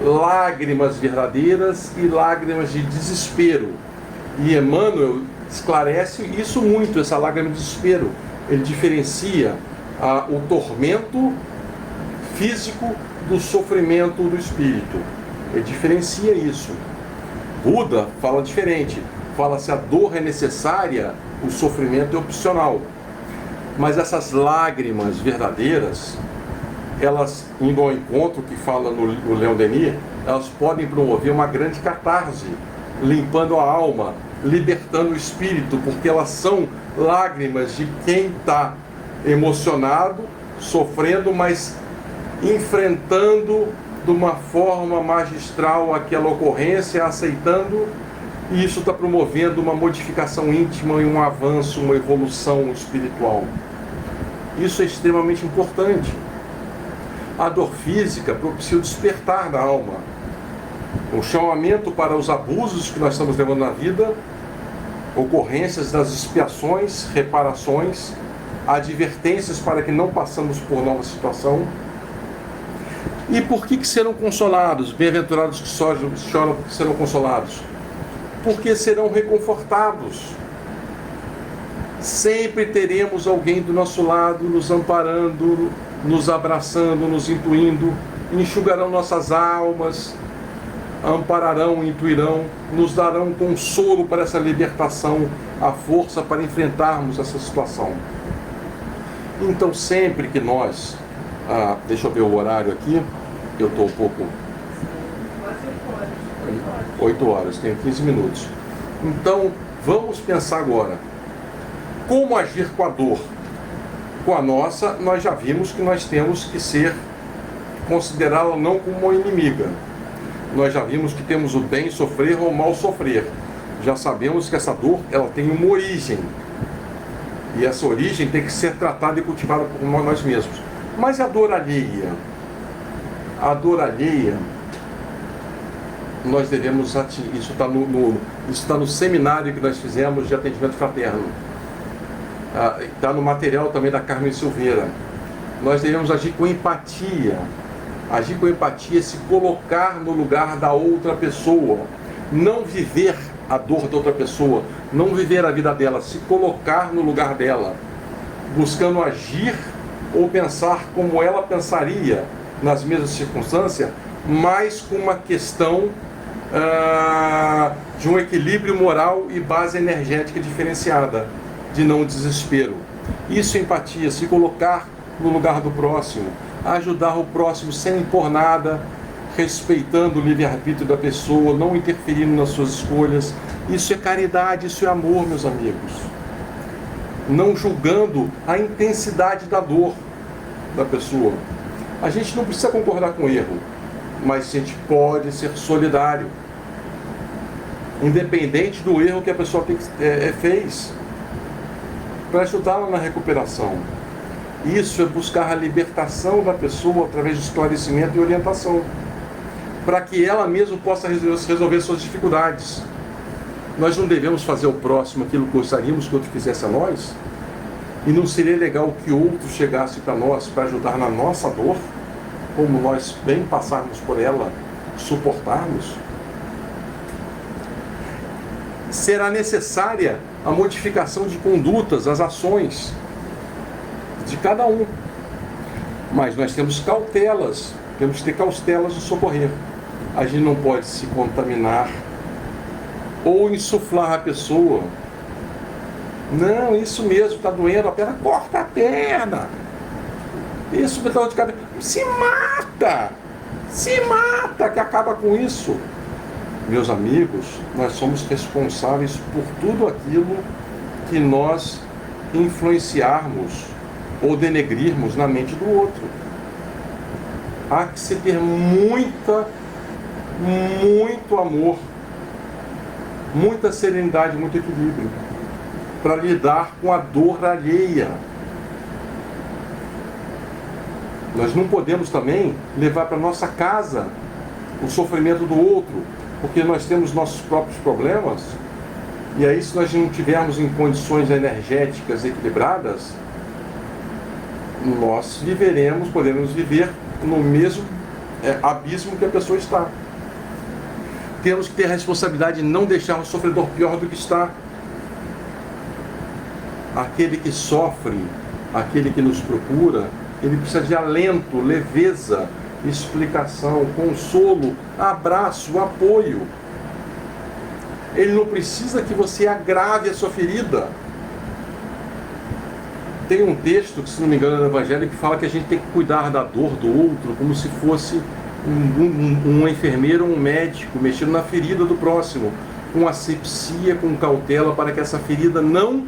lágrimas verdadeiras e lágrimas de desespero. E Emmanuel esclarece isso muito, essa lágrima de desespero. Ele diferencia o tormento físico do sofrimento do espírito. Ele diferencia isso. Buda fala diferente. Fala se a dor é necessária, o sofrimento é opcional. Mas essas lágrimas verdadeiras, elas, indo ao encontro que fala no Leon Denis, elas podem promover uma grande catarse, limpando a alma, libertando o espírito, porque elas são lágrimas de quem está emocionado, sofrendo, mas enfrentando de uma forma magistral aquela ocorrência, aceitando, e isso está promovendo uma modificação íntima e um avanço, uma evolução espiritual. Isso é extremamente importante. A dor física propicia o despertar da alma, o chamamento para os abusos que nós estamos levando na vida, ocorrências das expiações, reparações, advertências para que não passamos por nova situação. E por que serão consolados? Bem-aventurados que choram porque serão consolados. Porque serão reconfortados. Sempre teremos alguém do nosso lado, nos amparando, nos abraçando, nos intuindo, enxugarão nossas almas, ampararão, intuirão, nos darão consolo para essa libertação, a força para enfrentarmos essa situação. Então, sempre que nós... deixa eu ver o horário aqui, eu estou um pouco... 8 horas, tenho 15 minutos. Então, vamos pensar agora. Como agir com a dor? Com a nossa, nós já vimos que nós temos que considerá-la não como uma inimiga. Nós já vimos que temos o bem sofrer ou o mal sofrer. Já sabemos que essa dor, ela tem uma origem. E essa origem tem que ser tratada e cultivada por nós mesmos. Mas a dor alheia? A dor alheia, nós devemos atingir. Isso está no seminário que nós fizemos de atendimento fraterno. Está no material também da Carmen Silveira. Nós devemos agir com empatia. Agir com empatia é se colocar no lugar da outra pessoa. Não viver a dor da outra pessoa. Não viver a vida dela. Se colocar no lugar dela. Buscando agir ou pensar como ela pensaria nas mesmas circunstâncias, mas com uma questão de um equilíbrio moral e base energética diferenciada, de não desespero. Isso é empatia, se colocar no lugar do próximo, ajudar o próximo sem impor nada, respeitando o livre-arbítrio da pessoa, não interferindo nas suas escolhas. Isso é caridade, isso é amor, meus amigos. Não julgando a intensidade da dor da pessoa. A gente não precisa concordar com o erro, mas a gente pode ser solidário, independente do erro que a pessoa fez, para ajudá-la na recuperação. Isso é buscar a libertação da pessoa através de esclarecimento e orientação, para que ela mesma possa resolver suas dificuldades. Nós não devemos fazer ao próximo aquilo que gostaríamos que outro fizesse a nós, e não seria legal que outro chegasse para nós para ajudar na nossa dor, como nós bem passarmos por ela, suportarmos? Será necessária a modificação de condutas, as ações de cada um. Mas nós temos cautelas, temos que ter cautelas de socorrer. A gente não pode se contaminar ou insuflar a pessoa. Não, isso mesmo, está doendo a perna, corta a perna. Isso, me dá dor de cabeça. Se mata, que acaba com isso. Meus amigos, nós somos responsáveis por tudo aquilo que nós influenciarmos ou denegrirmos na mente do outro. Há que se ter muito amor, muita serenidade, muito equilíbrio, para lidar com a dor alheia. Nós não podemos também levar para nossa casa o sofrimento do outro, porque nós temos nossos próprios problemas E aí, se nós não tivermos em condições energéticas equilibradas, nós podemos viver no mesmo abismo que a pessoa está. Temos que ter a responsabilidade de não deixar o sofredor pior do que está. Aquele que sofre, aquele que nos procura, ele precisa de alento, leveza, explicação, consolo, abraço, apoio. Ele não precisa que você agrave a sua ferida. Tem um texto, que se não me engano é no Evangelho, que fala que a gente tem que cuidar da dor do outro como se fosse um enfermeiro ou um médico mexendo na ferida do próximo, com asepsia, com cautela, para que essa ferida não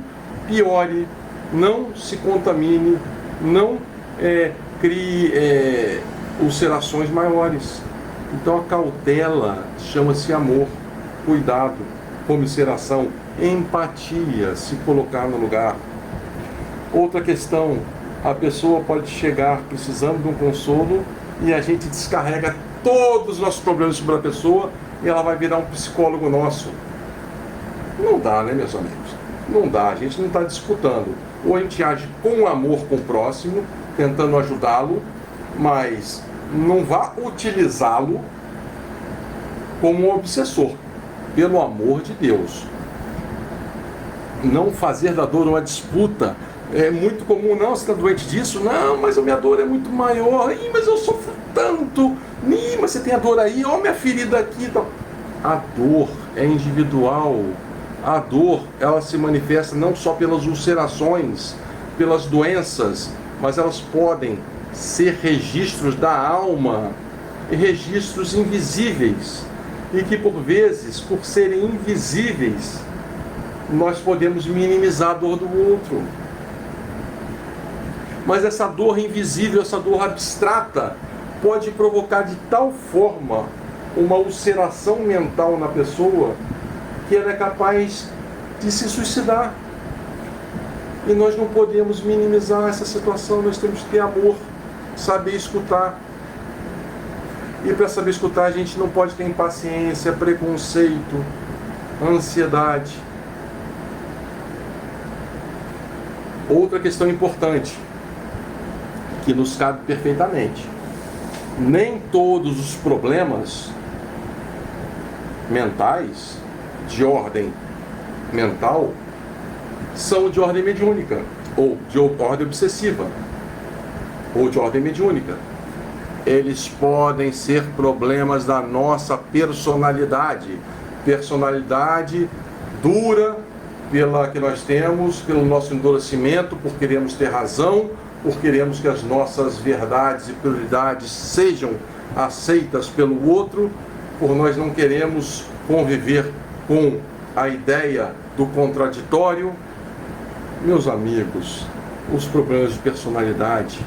piore, não se contamine, não crie ulcerações maiores. Então a cautela chama-se amor, cuidado, comiseração, empatia, se colocar no lugar. Outra questão, a pessoa pode chegar precisando de um consolo e a gente descarrega todos os nossos problemas sobre a pessoa e ela vai virar um psicólogo nosso. Não dá, né, meus amigos? Não dá, a gente não está disputando. Ou a gente age com amor com o próximo, tentando ajudá-lo, mas não vá utilizá-lo como um obsessor, pelo amor de Deus. Não fazer da dor uma disputa. É muito comum, não, você está doente disso? Não, mas a minha dor é muito maior. Ih, mas eu sofro tanto. Ih, mas você tem a dor aí, ó, minha ferida aqui. A dor é individual. A dor, ela se manifesta não só pelas ulcerações, pelas doenças, mas elas podem ser registros da alma, registros invisíveis. E que por vezes, por serem invisíveis, nós podemos minimizar a dor do outro. Mas essa dor invisível, essa dor abstrata, pode provocar de tal forma uma ulceração mental na pessoa que ela é capaz de se suicidar. E nós não podemos minimizar essa situação, nós temos que ter amor, saber escutar. E para saber escutar a gente não pode ter impaciência, preconceito, ansiedade. Outra questão importante, que nos cabe perfeitamente. Nem todos os problemas mentais, de ordem mental, são de ordem mediúnica, ou de ordem obsessiva, ou de ordem mediúnica. Eles podem ser problemas da nossa personalidade. Personalidade dura pela que nós temos, pelo nosso endurecimento, por queremos ter razão, por queremos que as nossas verdades e prioridades sejam aceitas pelo outro, por nós não queremos conviver com a ideia do contraditório. Meus amigos, os problemas de personalidade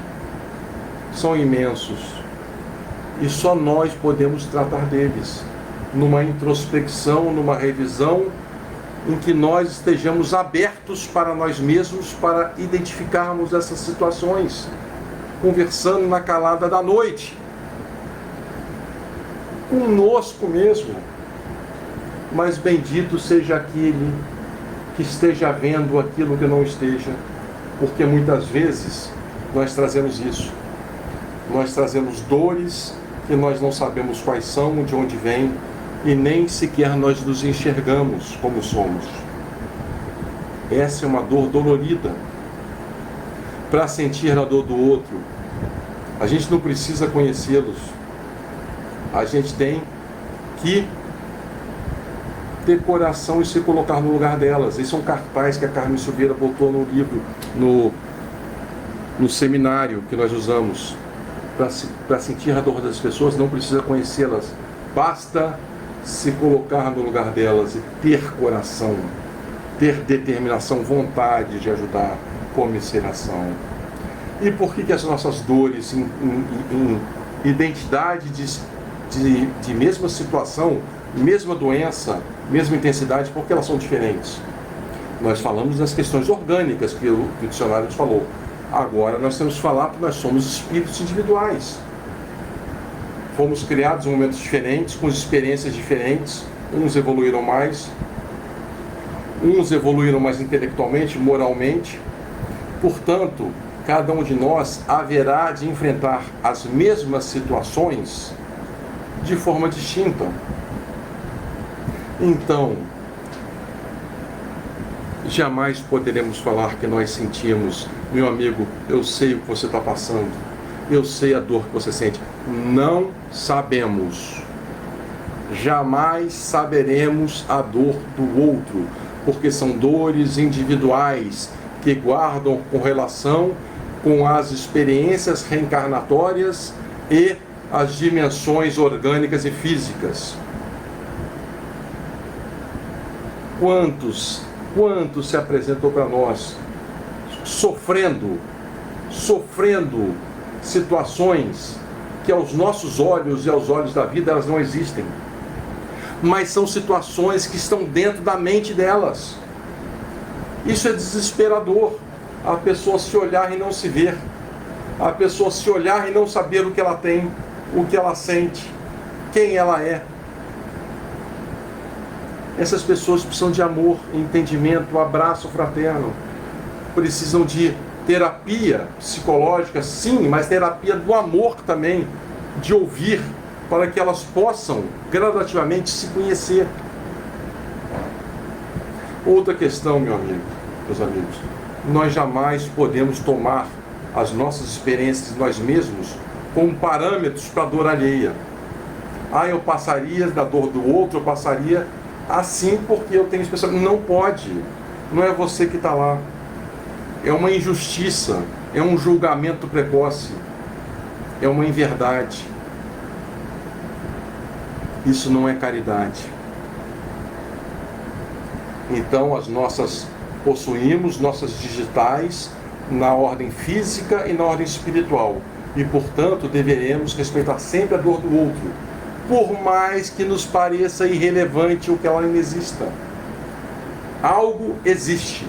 são imensos e só nós podemos tratar deles numa introspecção, numa revisão em que nós estejamos abertos para nós mesmos, para identificarmos essas situações, conversando na calada da noite, conosco mesmo. Mas bendito seja aquele que esteja vendo aquilo que não esteja, porque muitas vezes nós trazemos isso. Nós trazemos dores que nós não sabemos quais são, de onde vêm, e nem sequer nós nos enxergamos como somos. Essa é uma dor dolorida. Para sentir a dor do outro, a gente não precisa conhecê-los. A gente tem que ter coração e se colocar no lugar delas. Esse é um cartaz que a Carmen Silveira botou no livro, no seminário que nós usamos. Para sentir a dor das pessoas, não precisa conhecê-las. Basta se colocar no lugar delas e ter coração, ter determinação, vontade de ajudar, comiseração. E por que as nossas dores em identidade de mesma situação, mesma doença, mesma intensidade, por que elas são diferentes? Nós falamos das questões orgânicas que o dicionário nos falou. Agora nós temos que falar que nós somos espíritos individuais. Fomos criados em momentos diferentes, com experiências diferentes. Uns evoluíram mais, Uns evoluíram mais intelectualmente, moralmente. Portanto, cada um de nós haverá de enfrentar as mesmas situações de forma distinta. Então, jamais poderemos falar que nós sentimos, meu amigo, eu sei o que você está passando, eu sei a dor que você sente. Não sabemos. Jamais saberemos a dor do outro, porque são dores individuais que guardam com relação com as experiências reencarnatórias e as dimensões orgânicas e físicas. Quantos se apresentou para nós sofrendo situações que aos nossos olhos e aos olhos da vida elas não existem, mas são situações que estão dentro da mente delas. Isso é desesperador, a pessoa se olhar e não se ver, a pessoa se olhar e não saber o que ela tem, o que ela sente, quem ela é. Essas pessoas precisam de amor, entendimento, abraço fraterno. Precisam de terapia psicológica, sim, mas terapia do amor também, de ouvir, para que elas possam gradativamente se conhecer. Outra questão, meus amigos, nós jamais podemos tomar as nossas experiências de nós mesmos como parâmetros para a dor alheia. Eu passaria da dor do outro, eu passaria assim porque eu tenho expressão. Não pode, não é você que está lá. É uma injustiça, é um julgamento precoce, é uma inverdade. Isso não é caridade. Então possuímos nossas digitais na ordem física e na ordem espiritual. E, portanto, deveremos respeitar sempre a dor do outro, por mais que nos pareça irrelevante ou que ela não exista. Algo existe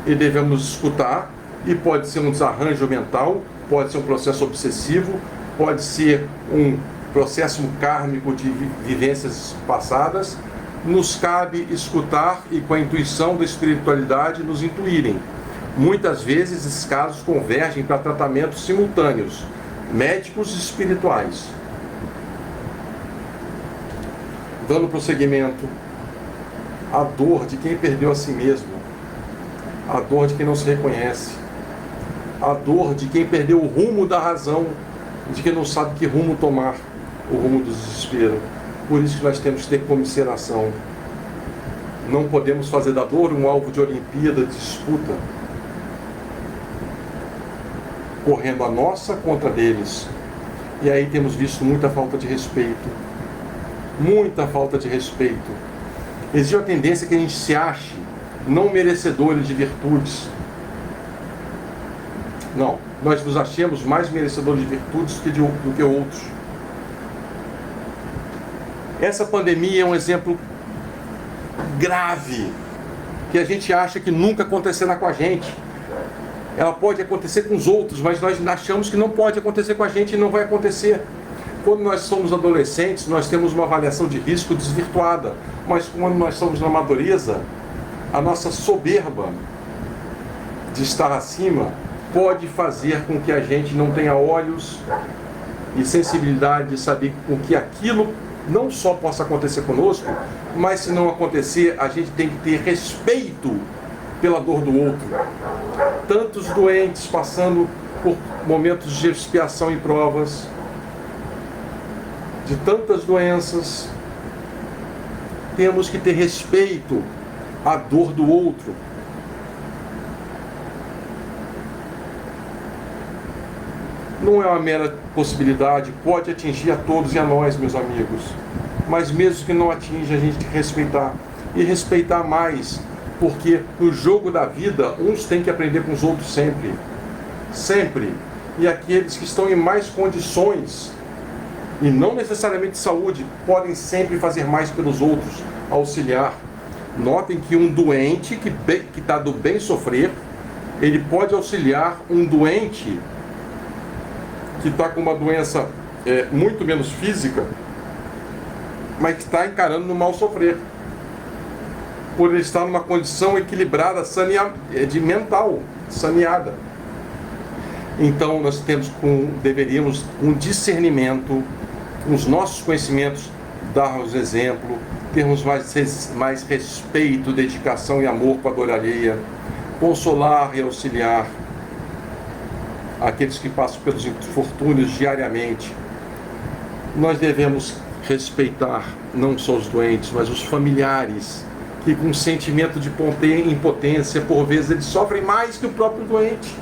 e devemos escutar, e pode ser um desarranjo mental, pode ser um processo obsessivo, pode ser um processo kármico de vivências passadas. Nos cabe escutar e, com a intuição da espiritualidade, nos intuírem. Muitas vezes esses casos convergem para tratamentos simultâneos, médicos e espirituais. Dando prosseguimento, a dor de quem perdeu a si mesmo, a dor de quem não se reconhece, a dor de quem perdeu o rumo da razão, de quem não sabe que rumo tomar, o rumo do desespero. Por isso que nós temos que ter comiseração. Não podemos fazer da dor um alvo de Olimpíada, de disputa, correndo a nossa contra deles. E aí temos visto muita falta de respeito. Muita falta de respeito. Existe uma tendência que a gente se ache não merecedores de virtudes. Não, nós nos achemos mais merecedores de virtudes do que outros. Essa pandemia é um exemplo grave, que a gente acha que nunca acontecerá com a gente. Ela pode acontecer com os outros, mas nós achamos que não pode acontecer com a gente e não vai acontecer. Quando nós somos adolescentes, nós temos uma avaliação de risco desvirtuada, mas quando nós somos na madureza, a nossa soberba de estar acima pode fazer com que a gente não tenha olhos e sensibilidade de saber com que aquilo não só possa acontecer conosco, mas se não acontecer, a gente tem que ter respeito pela dor do outro. Tantos doentes passando por momentos de expiação e provas, de tantas doenças, temos que ter respeito à dor do outro. Não é uma mera possibilidade, pode atingir a todos e a nós, meus amigos. Mas mesmo que não atinja, a gente tem que respeitar. E respeitar mais, porque no jogo da vida, uns têm que aprender com os outros sempre. Sempre. E aqueles que estão em mais condições, e não necessariamente saúde, podem sempre fazer mais pelos outros, auxiliar. Notem que um doente que está do bem sofrer, ele pode auxiliar um doente que está com uma doença muito menos física, mas que está encarando no mal sofrer. por ele estar numa condição equilibrada, mental, saneada. Então nós deveríamos, com discernimento, com os nossos conhecimentos, darmos exemplo, termos mais respeito, dedicação e amor para a dor alheia, consolar e auxiliar aqueles que passam pelos infortúnios diariamente. Nós devemos respeitar não só os doentes, mas os familiares, que com sentimento de impotência, por vezes, eles sofrem mais que o próprio doente.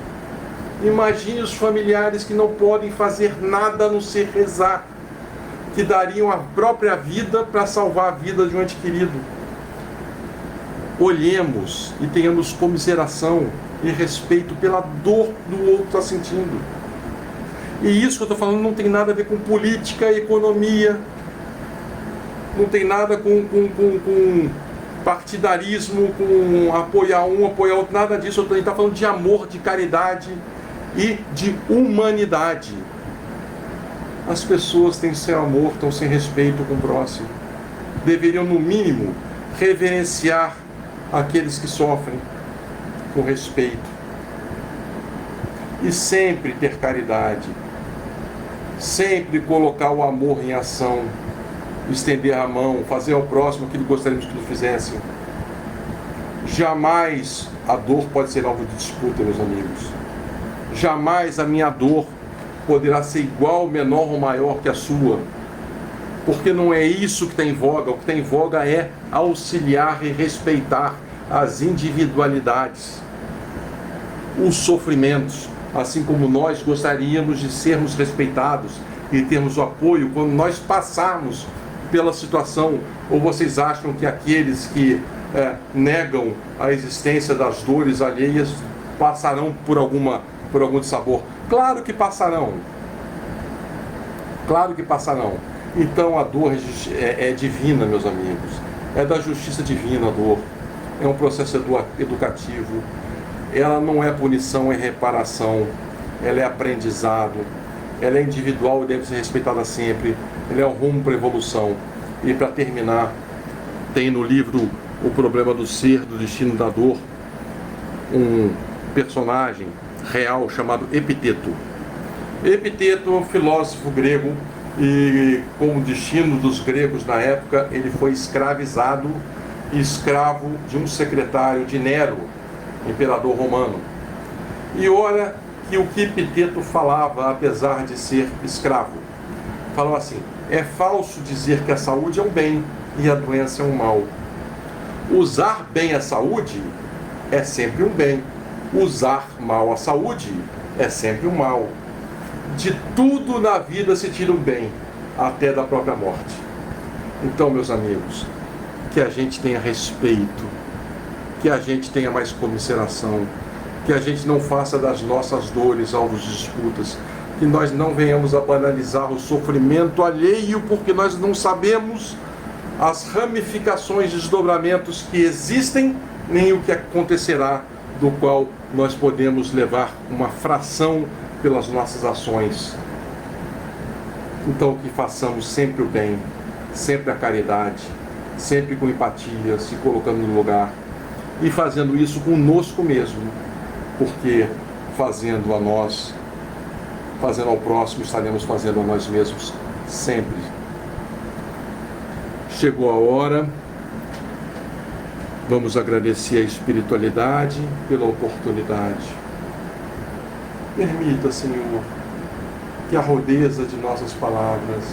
Imagine os familiares que não podem fazer nada a não ser rezar, que dariam a própria vida para salvar a vida de um ente querido. Olhemos e tenhamos comiseração e respeito pela dor do outro está sentindo. E isso que eu estou falando não tem nada a ver com política, economia, não tem nada com partidarismo, com apoiar um, apoiar outro, nada disso. A gente está falando de amor, de caridade e de humanidade. As pessoas têm sem amor, estão sem respeito com o próximo. Deveriam, no mínimo, reverenciar aqueles que sofrem com respeito. E sempre ter caridade. Sempre colocar o amor em ação. Estender a mão, fazer ao próximo aquilo que gostaríamos que nos fizessem. Jamais a dor pode ser alvo de disputa, meus amigos. Jamais a minha dor poderá ser igual, menor ou maior que a sua. Porque não é isso que está em voga. O que está em voga é auxiliar e respeitar as individualidades, os sofrimentos, assim como nós gostaríamos de sermos respeitados e termos o apoio quando nós passarmos pela situação. Ou vocês acham que aqueles que negam a existência das dores alheias passarão por algum dissabor? Claro que passarão. Claro que passarão. Então a dor é divina, meus amigos. É da justiça divina a dor. É um processo educativo. Ela não é punição, é reparação. Ela é aprendizado. Ela é individual e deve ser respeitada sempre. Ela é um rumo para a evolução. E para terminar, tem no livro O Problema do Ser, do Destino da Dor, um personagem real chamado Epiteto. Epiteto é um filósofo grego e, como destino dos gregos na época, ele foi escravizado e escravo de um secretário de Nero, imperador romano. E olha que o que Epiteto falava, apesar de ser escravo. Falava assim: é falso dizer que a saúde é um bem e a doença é um mal. Usar bem a saúde é sempre um bem. Usar mal a saúde é sempre um mal. De tudo na vida se tira um bem, até da própria morte. Então, meus amigos, que a gente tenha respeito, que a gente tenha mais comiseração, que a gente não faça das nossas dores alvos de disputas, que nós não venhamos a banalizar o sofrimento alheio, porque nós não sabemos as ramificações, desdobramentos que existem, nem o que acontecerá, do qual nós podemos levar uma fração pelas nossas ações. Então que façamos sempre o bem, sempre a caridade, sempre com empatia, se colocando no lugar e fazendo isso conosco mesmo, porque fazendo a nós, fazendo ao próximo, estaremos fazendo a nós mesmos sempre. Chegou a hora. Vamos agradecer a espiritualidade pela oportunidade. Permita, Senhor, que a rodeza de nossas palavras,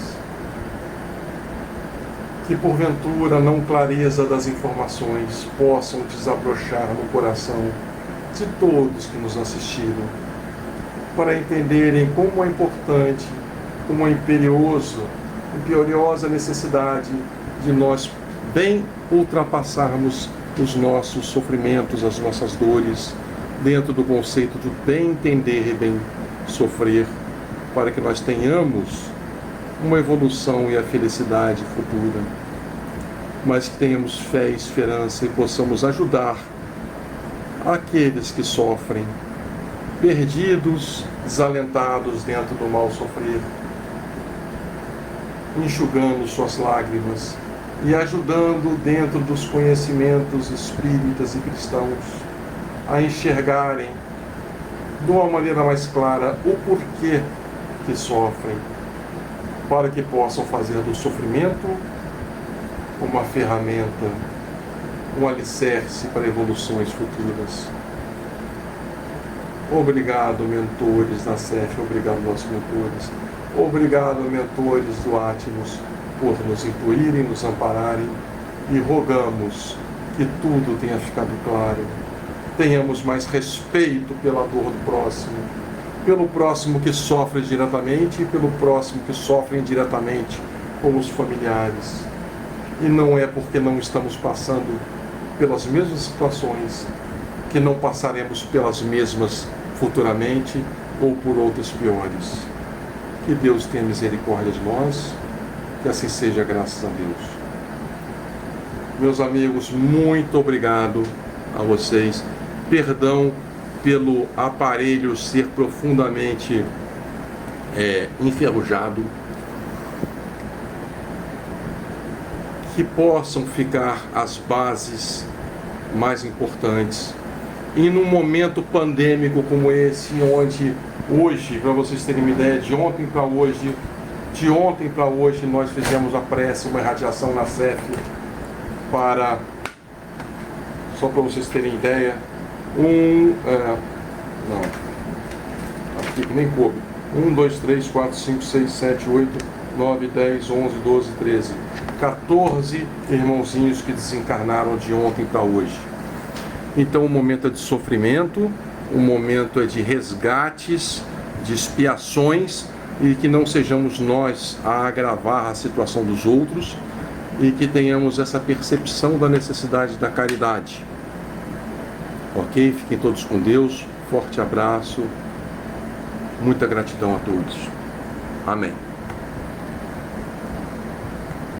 que porventura a não clareza das informações possam desabrochar no coração de todos que nos assistiram, para entenderem como é importante, como é imperiosa necessidade de nós bem ultrapassarmos os nossos sofrimentos, as nossas dores, dentro do conceito de bem entender e bem sofrer, para que nós tenhamos uma evolução e a felicidade futura, mas que tenhamos fé e esperança e possamos ajudar aqueles que sofrem, perdidos, desalentados dentro do mal sofrer, enxugando suas lágrimas e ajudando dentro dos conhecimentos espíritas e cristãos a enxergarem de uma maneira mais clara o porquê que sofrem, para que possam fazer do sofrimento uma ferramenta, um alicerce para evoluções futuras. Obrigado, mentores da CEF, obrigado, nossos mentores. Obrigado, mentores do Atmos, por nos incluírem, nos ampararem, e rogamos que tudo tenha ficado claro. Tenhamos mais respeito pela dor do próximo, pelo próximo que sofre diretamente e pelo próximo que sofre indiretamente, como os familiares. E não é porque não estamos passando pelas mesmas situações que não passaremos pelas mesmas futuramente ou por outras piores. Que Deus tenha misericórdia de nós, que assim seja, graças a Deus. Meus amigos, muito obrigado a vocês. Perdão pelo aparelho ser profundamente enferrujado. Que possam ficar as bases mais importantes. E num momento pandêmico como esse, onde hoje, para vocês terem uma ideia, de ontem para hoje nós fizemos a prece, uma irradiação na CEF para, só para vocês terem ideia, aqui nem coube, 1, 2, 3, 4, 5, 6, 7, 8, 9, 10, 11, 12, 13, 14 irmãozinhos que desencarnaram de ontem para hoje. Então o momento é de sofrimento, o momento é de resgates, de expiações, e que não sejamos nós a agravar a situação dos outros, e que tenhamos essa percepção da necessidade da caridade. Ok? Fiquem todos com Deus, forte abraço, muita gratidão a todos. Amém.